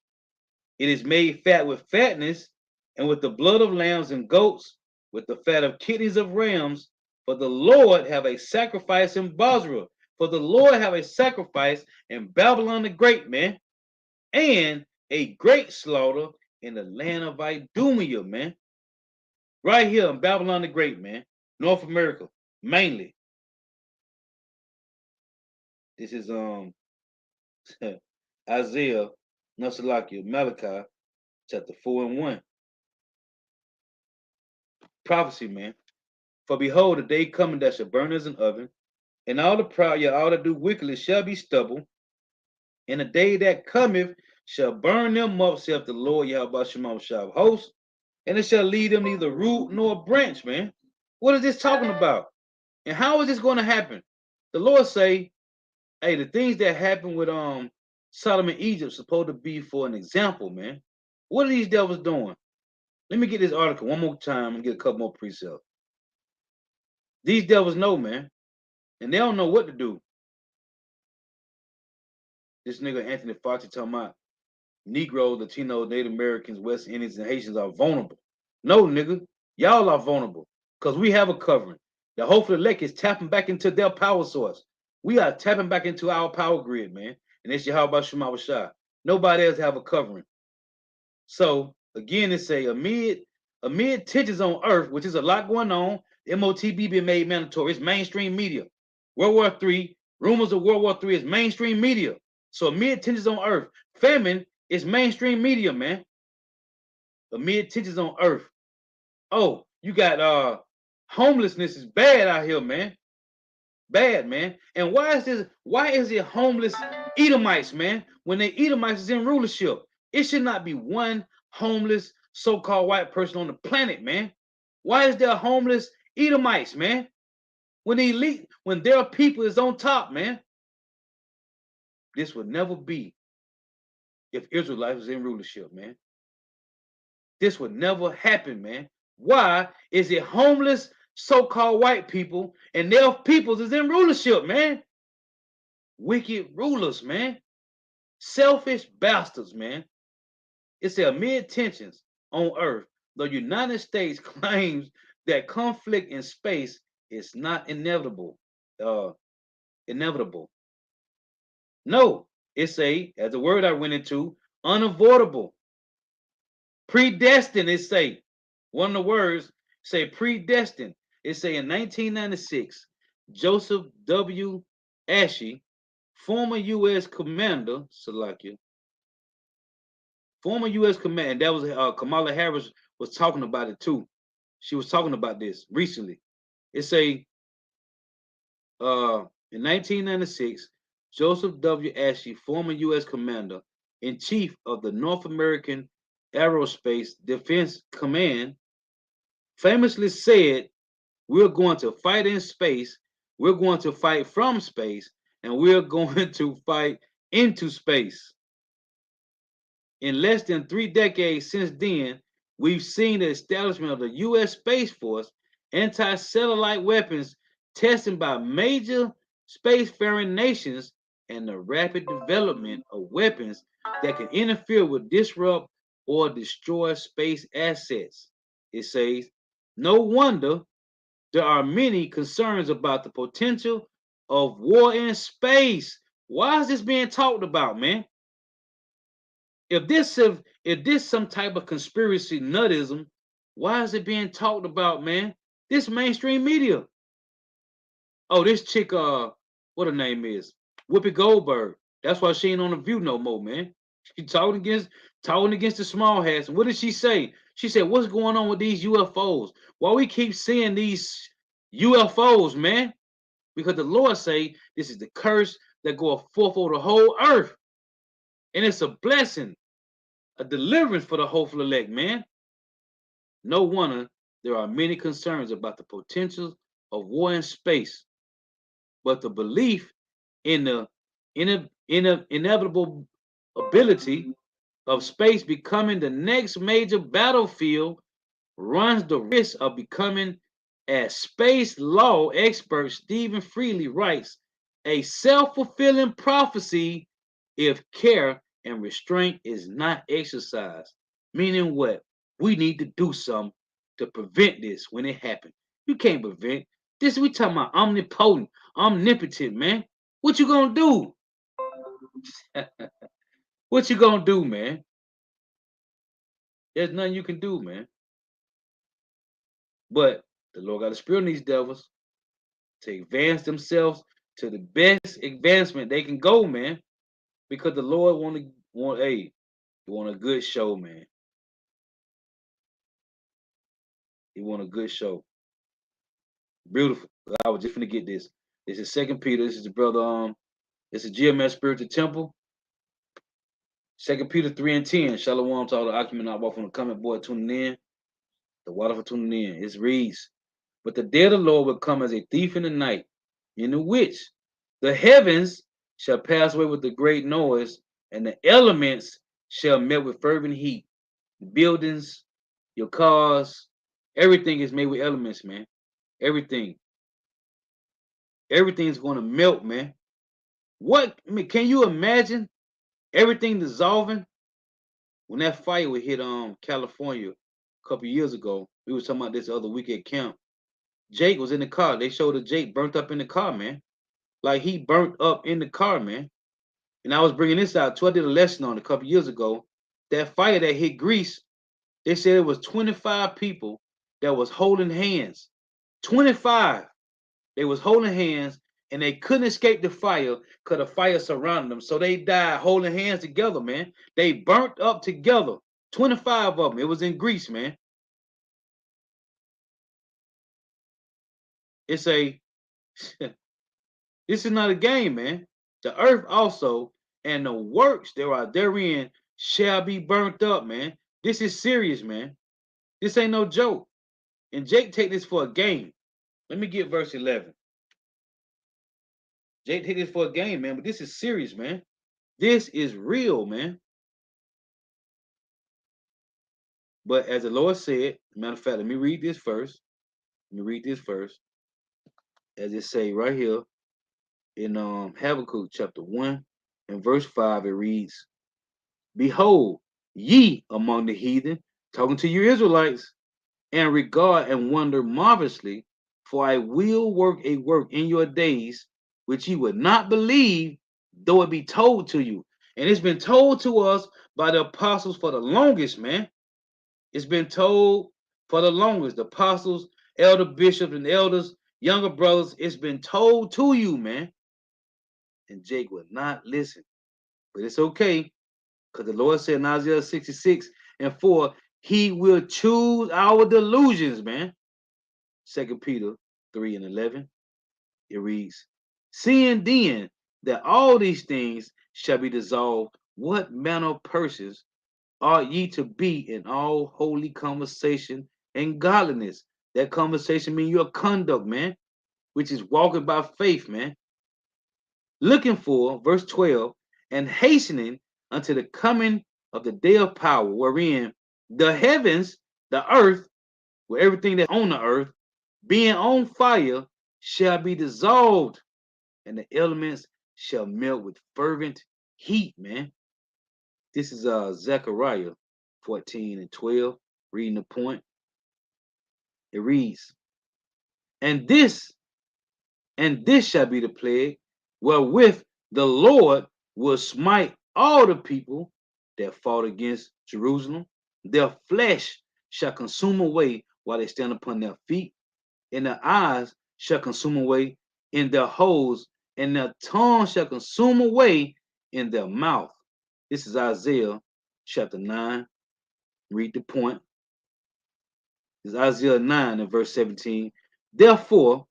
It is made fat with fatness, and with the blood of lambs and goats, with the fat of kidneys of rams. For the Lord have a sacrifice in Basra. For the Lord have a sacrifice in Babylon the Great, man, and a great slaughter in the land of Idumea, man. Right here in Babylon the Great, man. North America, mainly. This is Isaiah, Nusalakia, Malachi, chapter 4 and 1. Prophecy, man. For behold, the day coming that shall burn as an oven, and all the proud, yet all that do wickedly shall be stubble, and the day that cometh shall burn them up, saith the Lord Yahweh Shema Shah of hosts, and it shall lead them neither root nor branch, man. What is this talking about? And how is this going to happen? The Lord say, hey, the things that happened with Sodom and Egypt supposed to be for an example, man. What are these devils doing? Let me get this article one more time and get a couple more precepts. These devils know, man, and they don't know what to do. This nigga Anthony Fauci talking about Negroes, Latinos, Native Americans, West Indians, and Haitians are vulnerable. No, nigga, y'all are vulnerable because we have a covering. The hopeful elect is tapping back into their power source. We are tapping back into our power grid, man. And it's Yahweh Shema Shah. Nobody else have a covering. So again, it say amid tensions on Earth, which is a lot going on. MOTB being made mandatory. It's mainstream media. World War III, rumors of World War III is mainstream media. So amid tensions on Earth, famine is mainstream media, man. Amid tensions on Earth. Oh, you got homelessness is bad out here, man. Bad, man. And why is this? Why is it homeless Edomites, man? When the Edomites is in rulership, it should not be one homeless so-called white person on the planet, man. Why is there homeless Edomites, man? When the elite, when their people is on top, man. This would never be if Israelites was in rulership, man. This would never happen, man. Why is it homeless so-called white people and their peoples is in rulership, man? Wicked rulers, man. Selfish bastards, man. It's amid tensions on Earth. The United States claims that conflict in space is not inevitable. Inevitable. No, it's as the word I went into, unavoidable. Predestined, it say. One of the words say predestined. It say in 1996, Joseph W. Ashe, former U.S. commander, Salakia, former U.S. commander, that was Kamala Harris was talking about it too. She was talking about this recently. It say in 1996, Joseph W. Ashe, former U.S. commander in chief of the North American Aerospace Defense Command, famously said, we're going to fight in space, we're going to fight from space, and we're going to fight into space. In less than 3 decades since then, we've seen the establishment of the U.S. Space Force, anti-satellite weapons testing by major spacefaring nations, and the rapid development of weapons that can interfere with, disrupt, or destroy space assets. It says, no wonder there are many concerns about the potential of war in space. Why is this being talked about, man? If this some type of conspiracy nuttism, why is it being talked about, man? This mainstream media. Oh, this chick, what her name is? Whoopi Goldberg. That's why she ain't on the View no more, man. She talking against the small hats. And what did she say? She said, "What's going on with these UFOs? Why we keep seeing these UFOs, man? Because the Lord say this is the curse that goeth forth over the whole earth, and it's a blessing, a deliverance for the hopeful elect, man." No wonder there are many concerns about the potential of war in space, but the belief in the inevitable ability of space becoming the next major battlefield runs the risk of becoming, as space law expert Stephen Freely writes, a self-fulfilling prophecy if care and restraint is not exercised. Meaning what? We need to do something to prevent this when it happens. You can't prevent this. We talking about omnipotent, omnipotent, man. What you gonna do? What you gonna do, man? There's nothing you can do, man. But the Lord got to spirit on these devils to advance themselves to the best advancement they can go, man. Because the Lord he want a good show, man. He want a good show. Beautiful. I was just gonna get this. This is Second Peter. This is the brother. This is GMS Spiritual Temple. Second Peter 3:10. Shalom to all the occupants I walk from the comment board tuning in. The water for tuning in. It reads, "But the day of the Lord will come as a thief in the night, in the which the heavens shall pass away with a great noise, and the elements shall melt with fervent heat." The buildings, your cars, everything is made with elements, man. Everything. Everything's going to melt, man. What, I mean, can you imagine everything dissolving? When that fire would hit California a couple years ago, we was talking about this other week at camp. Jake was in the car. They showed that Jake burnt up in the car, man. Like he burnt up in the car, man. And I was bringing this out too. I did a lesson on it a couple years ago. That fire that hit Greece, they said it was 25 people that was holding hands. 25. They was holding hands and they couldn't escape the fire because the fire surrounded them. So they died holding hands together, man. They burnt up together. 25 of them. It was in Greece, man. It's a this is not a game, man. The earth also and the works there are therein shall be burnt up, man. This is serious, man. This ain't no joke. And Jake take this for a game. Let me get verse 11. Jake take this for a game, man, but this is serious, man. This is real, man. But as the Lord said, matter of fact, let me read this first. Let me read this first. As it say right here in Habakkuk chapter 1 and verse 5, it reads, "Behold, ye among the heathen, talking to you Israelites, and regard and wonder marvelously, for I will work a work in your days which ye would not believe, though it be told to you." And it's been told to us by the apostles for the longest, man. It's been told for the longest. The apostles, elder bishops, and elders, younger brothers, it's been told to you, man. And Jake would not listen. But it's okay, because the Lord said in Isaiah 66 and 4, he will choose our delusions, man. 2 Peter 3 and 11, it reads, "Seeing then that all these things shall be dissolved, what manner of persons ought ye to be in all holy conversation and godliness?" That conversation means your conduct, man, which is walking by faith, man. Looking for, verse 12, and hastening unto the coming of the day of power, wherein the heavens, the earth, where everything that's on the earth, being on fire, shall be dissolved, and the elements shall melt with fervent heat, man. This is Zechariah 14 and 12, reading the point. It reads, and this shall be the plague wherewith the Lord will smite all the people that fought against Jerusalem. Their flesh shall consume away while they stand upon their feet, and their eyes shall consume away in their holes, and their tongue shall consume away in their mouth. This is Isaiah chapter 9. Read the point. This is Isaiah 9 and verse 17. Therefore,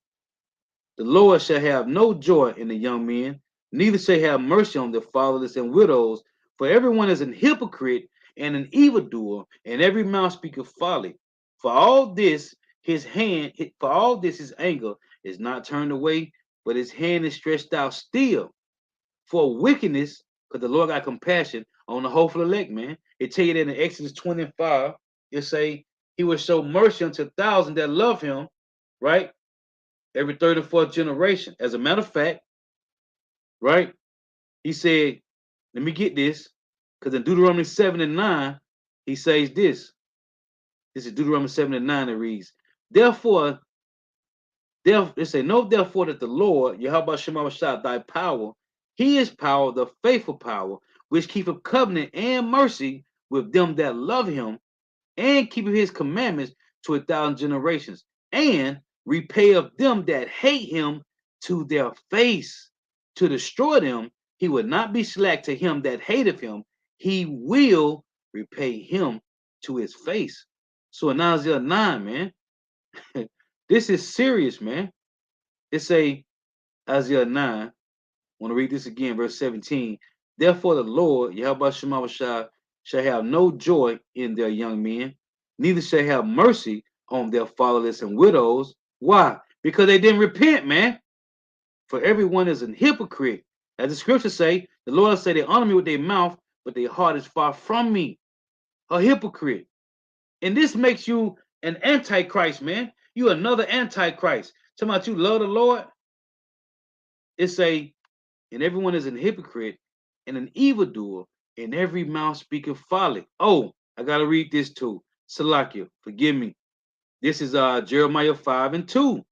the Lord shall have no joy in the young men, neither shall he have mercy on the fatherless and widows, for everyone is an hypocrite and an evildoer, and every mouth speaketh folly. For all this his anger is not turned away, but his hand is stretched out still. For wickedness, because the Lord got compassion, on the hopeful elect, man. It tell you that in Exodus 25, it say he will show mercy unto thousands that love him, right? Every third and fourth generation. As a matter of fact, right? He said, let me get this, because in Deuteronomy 7 and 9, he says this. This is Deuteronomy 7 and 9. It reads, Therefore, they say, know therefore that the Lord, Yahweh Shema Shah, thy power, he is power, the faithful power, which keepeth covenant and mercy with them that love him, and keepeth his commandments to 1,000 generations, and repay of them that hate him to their face, to destroy them. He will not be slack to him that hateth him. He will repay him to his face. So in Isaiah 9, man, this is serious, man. It say Isaiah 9. I want to read this again, verse 17. Therefore the Lord, Yahweh Shema shall have no joy in their young men, neither shall have mercy on their fatherless and widows. Why? Because they didn't repent, man. For everyone is an hypocrite. As the scriptures say, the Lord say they honor me with their mouth, but their heart is far from me. A hypocrite. And this makes you an antichrist, man. You another antichrist. Talking about you love the Lord. It say, and everyone is an hypocrite and an evildoer, and every mouth speaketh folly. Oh, I gotta read this too. Salakia, forgive me. This is Jeremiah 5 and 2.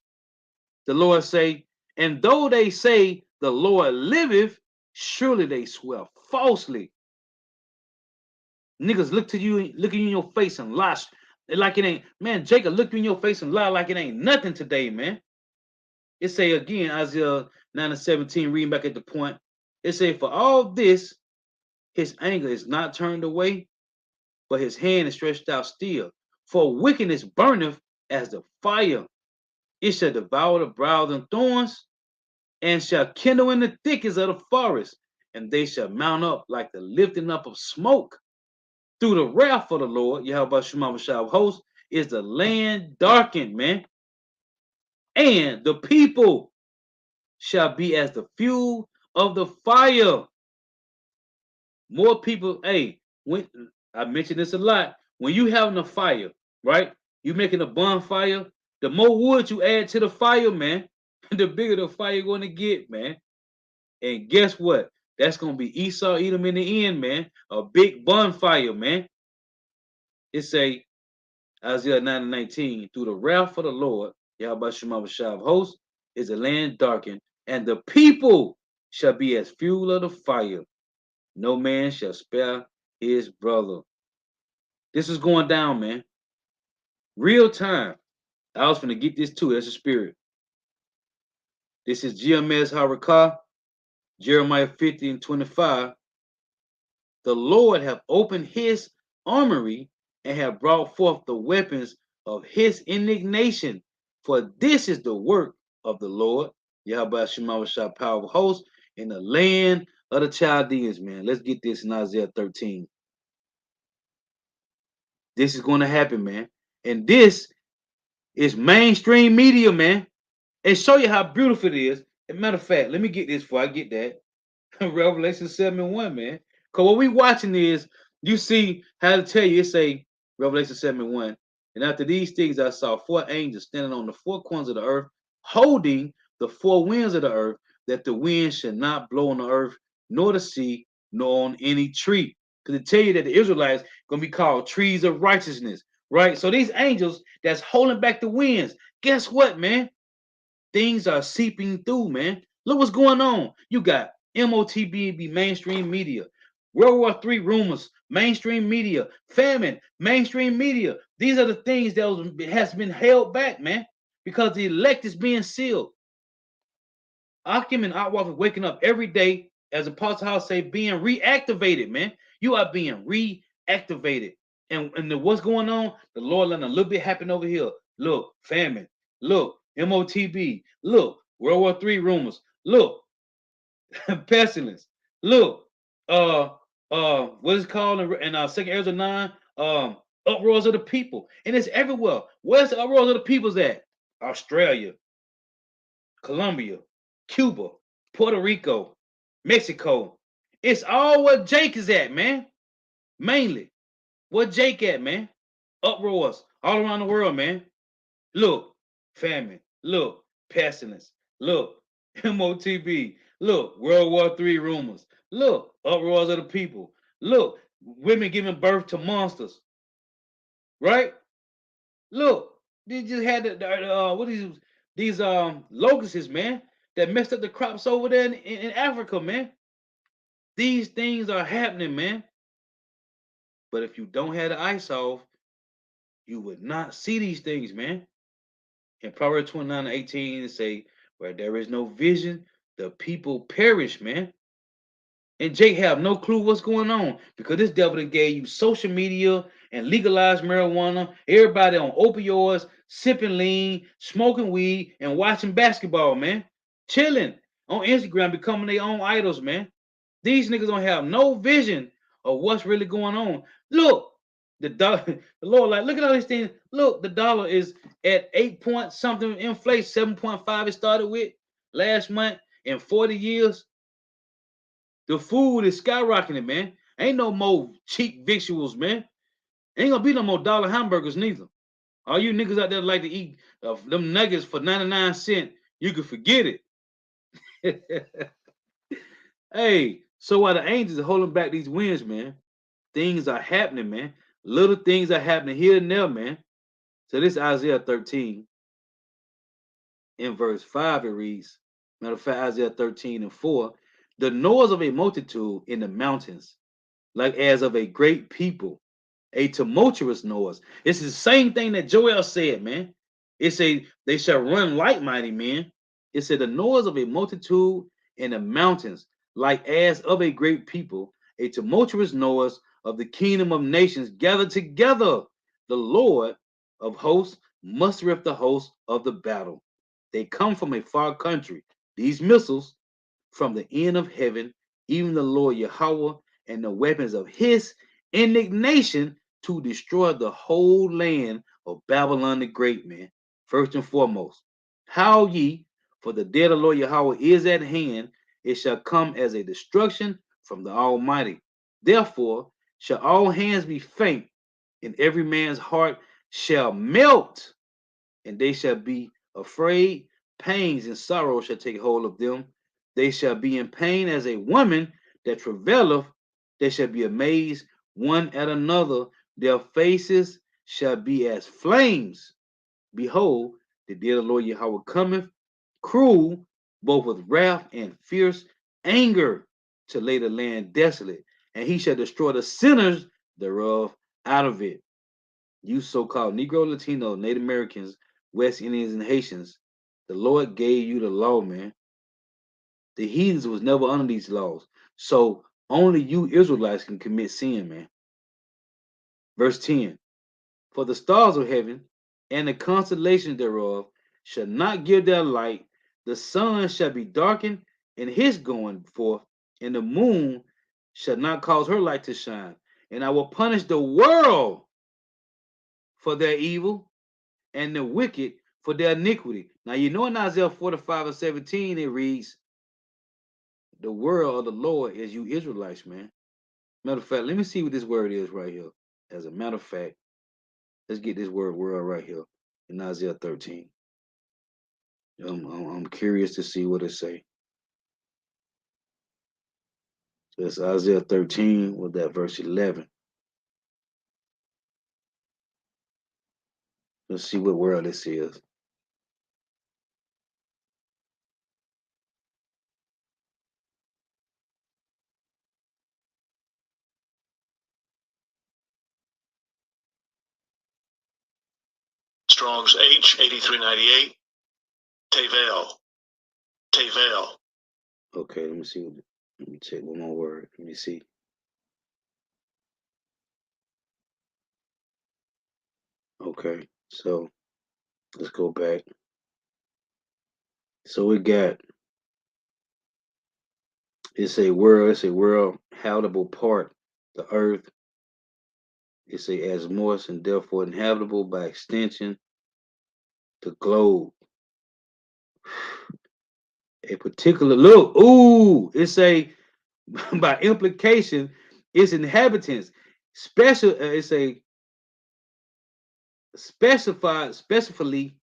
The Lord say, and though they say the Lord liveth, surely they swear falsely. Niggas look to you, look you in your face and lie like it ain't. Man, Jacob look you in your face and lie like it ain't nothing today, man. It say again, Isaiah 9 and 17, reading back at the point. It say, for all this, his anger is not turned away, but his hand is stretched out still. For wickedness burneth as the fire. It shall devour the briars and thorns, and shall kindle in the thickets of the forest, and they shall mount up like the lifting up of smoke. Through the wrath of the Lord, Yahweh Shema Shah of hosts, is the land darkened, man. And the people shall be as the fuel of the fire. More people, hey, when I mentioned this a lot, when you having a fire, right? You making a bonfire, the more wood you add to the fire, man, the bigger the fire you're gonna get, man. And guess what? That's gonna be Esau Edom in the end, man. A big bonfire, man. It say Isaiah 9 and 19, through the wrath of the Lord, Yahweh Shema Shah of hosts, is the land darkened, and the people shall be as fuel of the fire. No man shall spare his brother. This is going down, man. Real time. I was gonna get this too. That's a spirit. This is GMS Harakah, Jeremiah 50 and 25. The Lord have opened his armory and have brought forth the weapons of his indignation. For this is the work of the Lord, Yahweh Shema Shah, power of hosts, in the land of the Chaldeans, man. Let's get this in Isaiah 13. This is going to happen, man. And this is mainstream media, man. And show you how beautiful it is. As a matter of fact, let me get this before I get that. Revelation 7 and 1, man. Because what we watching is, you see how to tell you, it say, Revelation 7 and 1. And after these things, I saw four angels standing on the four corners of the earth, holding the four winds of the earth, that the wind should not blow on the earth, nor the sea, nor on any tree. Because it tell you that the Israelites going to be called trees of righteousness, right? So these angels that's holding back the winds, guess what, man? Things are seeping through, man. Look what's going on. You got MOTB, mainstream media. World War III rumors, mainstream media. Famine, mainstream media. These are the things that has been held back, man, because the elect is being sealed. Akim and Atwaf are waking up every day, as Apostle House say, being reactivated, man. You are being reactivated. And what's going on? The Lord letting a little bit happen over here. Look, famine. Look, MOTB. Look, World War III rumors. Look, pestilence. Look, what is it called in Second Ezra 9? Uproars of the people. And it's everywhere. Where's the uproars of the peoples at? Australia, Colombia, Cuba, Puerto Rico, Mexico, It's all what Jake is at, man. Mainly. What Jake at, man? Uproars all around the world, man. Look, famine. Look, pestilence. Look, MOTB. Look, World War III rumors. Look, uproars of the people. Look, women giving birth to monsters. Right? Look, they just had what these locusts, man, that messed up the crops over there in Africa, man. These things are happening, man. But if you don't have the ice off, you would not see these things, man. In Proverbs 29:18, it say, where there is no vision, the people perish, man. And Jake have no clue what's going on because this devil that gave you social media and legalized marijuana, everybody on opioids, sipping lean, smoking weed, and watching basketball, man. Chilling on Instagram, becoming their own idols, man. These niggas don't have no vision of what's really going on. Look, the dollar, the Lord, like, look at all these things. Look, the dollar is at 8 point something inflation, 7.5 it started with last month in 40 years. The food is skyrocketing, man. Ain't no more cheap victuals, man. Ain't gonna be no more dollar hamburgers neither. All you niggas out there like to eat them nuggets for 99 cents, you can forget it. Hey, so while the angels are holding back these winds, man, things are happening, man. Little things are happening here and there, man. So this Isaiah 13 in verse 5, it reads, matter of fact, Isaiah 13 and 4, the noise of a multitude in the mountains, like as of a great people, a tumultuous noise. It's the same thing that Joel said, man. It said they shall run like mighty men. It said the noise of a multitude in the mountains, like as of a great people, a tumultuous noise of the kingdom of nations gathered together. The Lord of hosts mustereth the host of the battle. They come from a far country. These missiles from the end of heaven, even the Lord Yahweh, and the weapons of his indignation to destroy the whole land of Babylon the Great, man. First and foremost, how ye, for the day of the Lord Yahweh is at hand, it shall come as a destruction from the Almighty. Therefore shall all hands be faint, and every man's heart shall melt, and they shall be afraid. Pains and sorrow shall take hold of them. They shall be in pain as a woman that travaileth. They shall be amazed one at another. Their faces shall be as flames. Behold, the day of the Lord Yahweh cometh, cruel, both with wrath and fierce anger, to lay the land desolate, and he shall destroy the sinners thereof out of it. You so-called Negro, Latino, Native Americans, West Indians, and Haitians, the Lord gave you the law, man. The heathens was never under these laws. So only you Israelites can commit sin, man. Verse 10. For the stars of heaven and the constellations thereof shall not give their light. The sun shall be darkened in his going forth, and the moon shall not cause her light to shine. And I will punish the world for their evil and the wicked for their iniquity. Now, you know in Isaiah 45 and 17, it reads, the word of the Lord is you Israelites, man. Matter of fact, let me see what this word is right here. As a matter of fact, let's get this word world right here in Isaiah 13. I'm curious to see what it say. So it's Isaiah 13 with that verse 11. Let's see what world this is. Strong's H 8398. Tevel. Tevel. Okay, let me see. Let me check one more word. Let me see. Okay, so let's go back. So we got it's a world habitable part, the earth. It's a as moist and therefore inhabitable by extension, the globe. A particular look, ooh, it's a By implication, its inhabitants. Special, it's a specified, specifically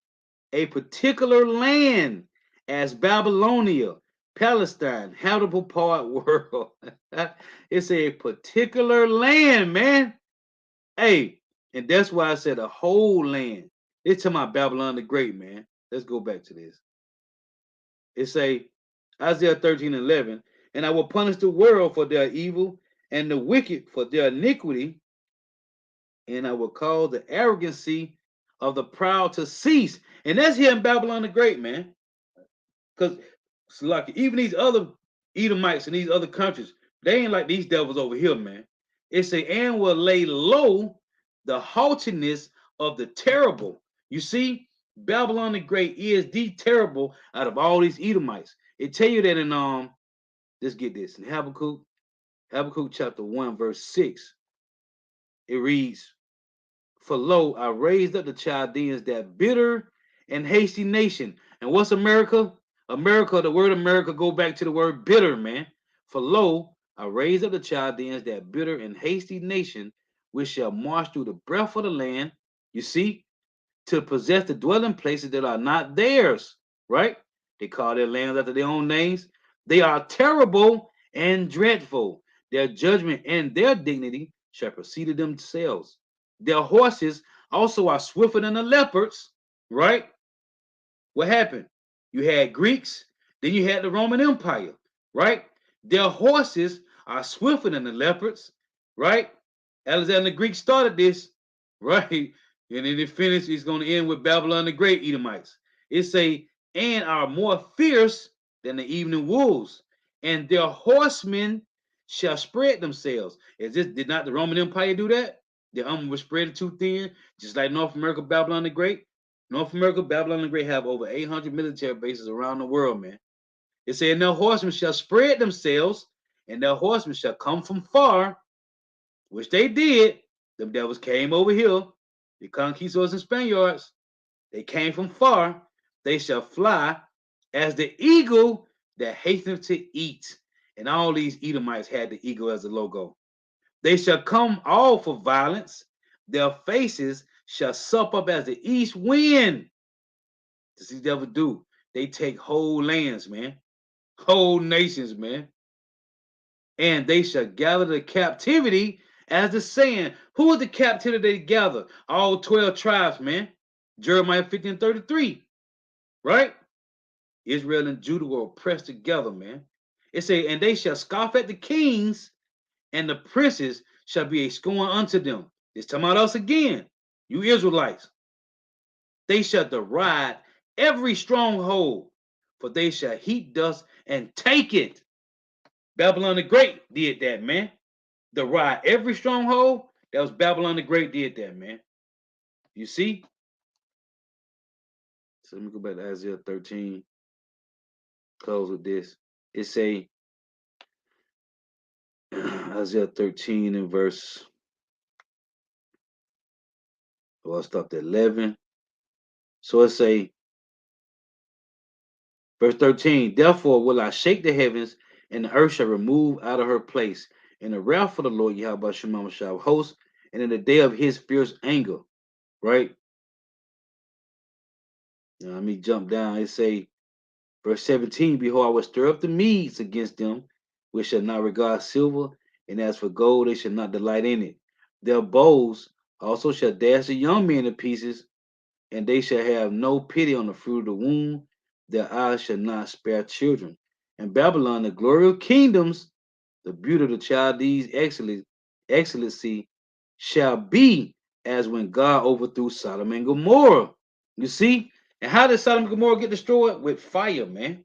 a particular land as Babylonia, Palestine, habitable part world. It's a particular land, man. Hey, and that's why I said a whole land. It's talking about Babylon the Great, man. Let's go back to this. It's a Isaiah 13:11, and I will punish the world for their evil and the wicked for their iniquity, and I will cause the arrogancy of the proud to cease. And that's here in Babylon the Great, man. Because like even these other Edomites and these other countries, they ain't like these devils over here, man. It's a and will lay low the haughtiness of the terrible. You see, Babylon the Great is the terrible out of all these Edomites. It tell you that in let's get this in Habakkuk chapter 1, verse 6. It reads, for lo, I raised up the Chaldeans, that bitter and hasty nation. And what's America? America, the word America go back to the word bitter, man. For lo, I raised up the Chaldeans, that bitter and hasty nation, which shall march through the breadth of the land. You see, to possess the dwelling places that are not theirs, right? They call their lands after their own names. They are terrible and dreadful. Their judgment and their dignity shall proceed to themselves. Their horses also are swifter than the leopards, right? What happened? You had Greeks, then you had the Roman Empire, right? Their horses are swifter than the leopards, right? Alexander the Greek started this, right? And then it finished, it's going to end with Babylon the Great Edomites. It say, and are more fierce than the evening wolves, and their horsemen shall spread themselves. Did not the Roman Empire do that? The army was spread too thin, just like North America, Babylon the Great. North America, Babylon the Great have over 800 military bases around the world, man. It said, and their horsemen shall spread themselves, and their horsemen shall come from far, which they did. Them devils came over here, the conquistadors and Spaniards. They came from far. They shall fly as the eagle that hasteneth to eat. And all these Edomites had the eagle as a logo. They shall come all for violence. Their faces shall sup up as the east wind. This these devils do. They take whole lands, man. Whole nations, man. And they shall gather the captivity as the sand. Who is the captivity they gather? All 12 tribes, man. Jeremiah 15:33, right? Israel and Judah were oppressed together, man. It say, and they shall scoff at the kings, and the princes shall be a scorn unto them. It's talking about us again, you Israelites. They shall deride every stronghold, for they shall heap dust and take it. Babylon the Great did that, man. Deride every stronghold. That was Babylon the Great did that, man. You see? So let me go back to Isaiah 13. Close with this. It say Isaiah 13 and verse. Well, I stopped at 11. So it say verse 13. Therefore will I shake the heavens, and the earth shall remove out of her place. In the wrath of the Lord Yahweh Shema shall host, and in the day of his fierce anger. Right? Now, let me jump down. It say verse 17, behold, I will stir up the Medes against them, which shall not regard silver, and as for gold, they shall not delight in it. Their bows also shall dash the young men to pieces, and they shall have no pity on the fruit of the womb. Their eyes shall not spare children. And Babylon, the glory of kingdoms, the beauty of the Chaldees' excellency, shall be as when God overthrew Sodom and Gomorrah. You see? And how did Sodom and Gomorrah get destroyed? With fire, man.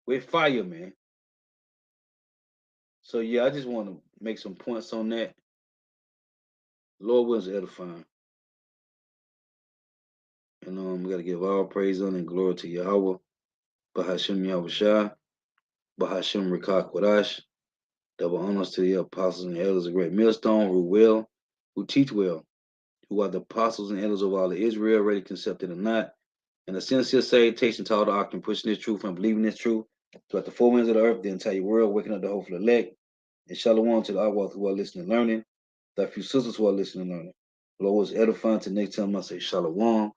With fire, man. So yeah, I just want to make some points on that. Lord wills edifying. And we gotta give all praise honor and glory to Yahweh, Bahashem Yahushua, Bahashem Rekah Kodash. Double honors to the apostles and elders of great millstone, who well, who teach well, who are the apostles and elders of all of Israel, ready concepted or not. And a sincere salutation to all the octane pushing this truth and believing this truth. throughout the four winds of the earth, the entire world, waking up the hopeful elect. And shalom to the Awad who are listening and learning, the few sisters who are listening and learning. Lord was edifying to next time I say shalom,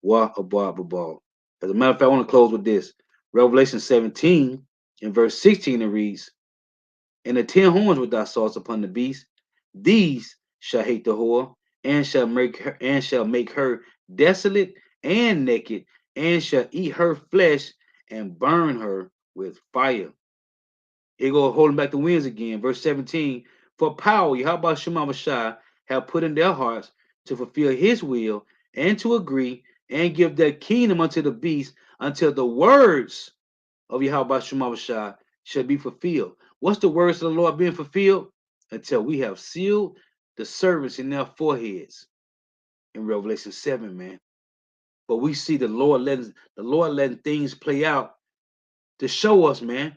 wa abba babal. As a matter of fact, I want to close with this. Revelation 17 in verse 16 it reads, and the 10 horns which thou sawest upon the beast, these shall hate the whore, and shall make her desolate and naked, and shall eat her flesh and burn her with fire. Here go holding back the winds again. Verse 17. For power, Yahweh Shema Shai have put in their hearts to fulfill his will and to agree and give their kingdom unto the beast until the words of Yahweh Shema Shai shall be fulfilled. What's the words of the Lord being fulfilled? Until we have sealed the servants in their foreheads in Revelation 7, man. But we see the Lord letting things play out to show us, man,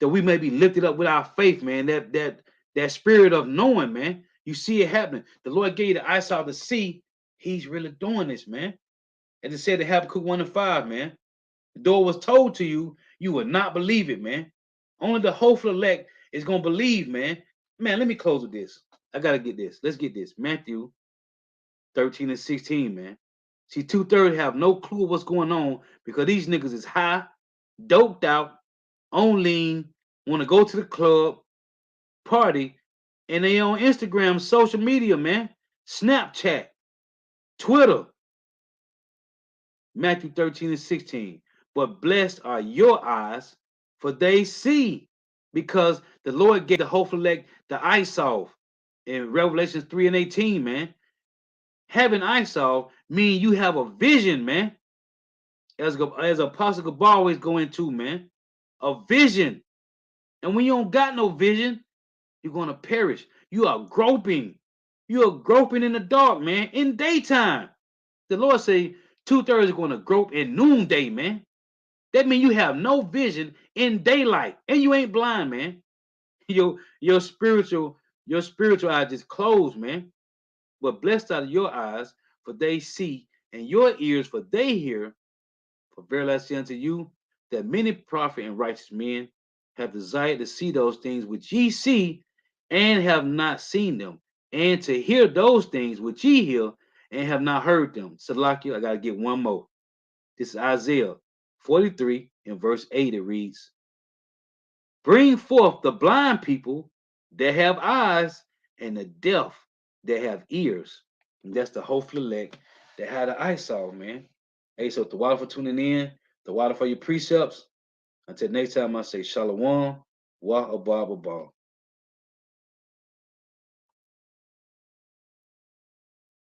that we may be lifted up with our faith, man. That spirit of knowing, man. You see it happening. The Lord gave you the eyesight to see. He's really doing this, man. As it said in Habakkuk 1 and 5, man. The door was told to you, you will not believe it, man. Only the hopeful elect is gonna believe, man. Man, let me close with this. I gotta get this. Let's get this. Matthew 13 and 16, man. See, two-thirds have no clue what's going on because these niggas is high, doped out, on lean, want to go to the club, party, and they on Instagram, social media, man. Snapchat, Twitter, Matthew 13 and 16. But blessed are your eyes, for they see, because the Lord gave the hopeful elect the eyesight in Revelation 3 and 18, man. Having eyesight mean you have a vision, man. As Apostle Gabal always go into, man. A vision. And when you don't got no vision, you're gonna perish. You are groping. You are groping in the dark, man. In daytime. The Lord say 2/3 are gonna grope in noonday, man. That means you have no vision in daylight, and you ain't blind, man. Your spiritual eye just closed, man. But blessed are your eyes, for they see, and your ears, for they hear. For verily I say unto you, that many prophet and righteous men have desired to see those things which ye see, and have not seen them, and to hear those things which ye hear, and have not heard them. Salakia, I gotta get one more. This is Isaiah 43 in verse 8. It reads, bring forth the blind people that have eyes, and the deaf that have ears. And that's the hopeful elect that had an eyesight, man. Hey, so the water for tuning in, the water for your precepts. Until next time, I say shalom, wa abba.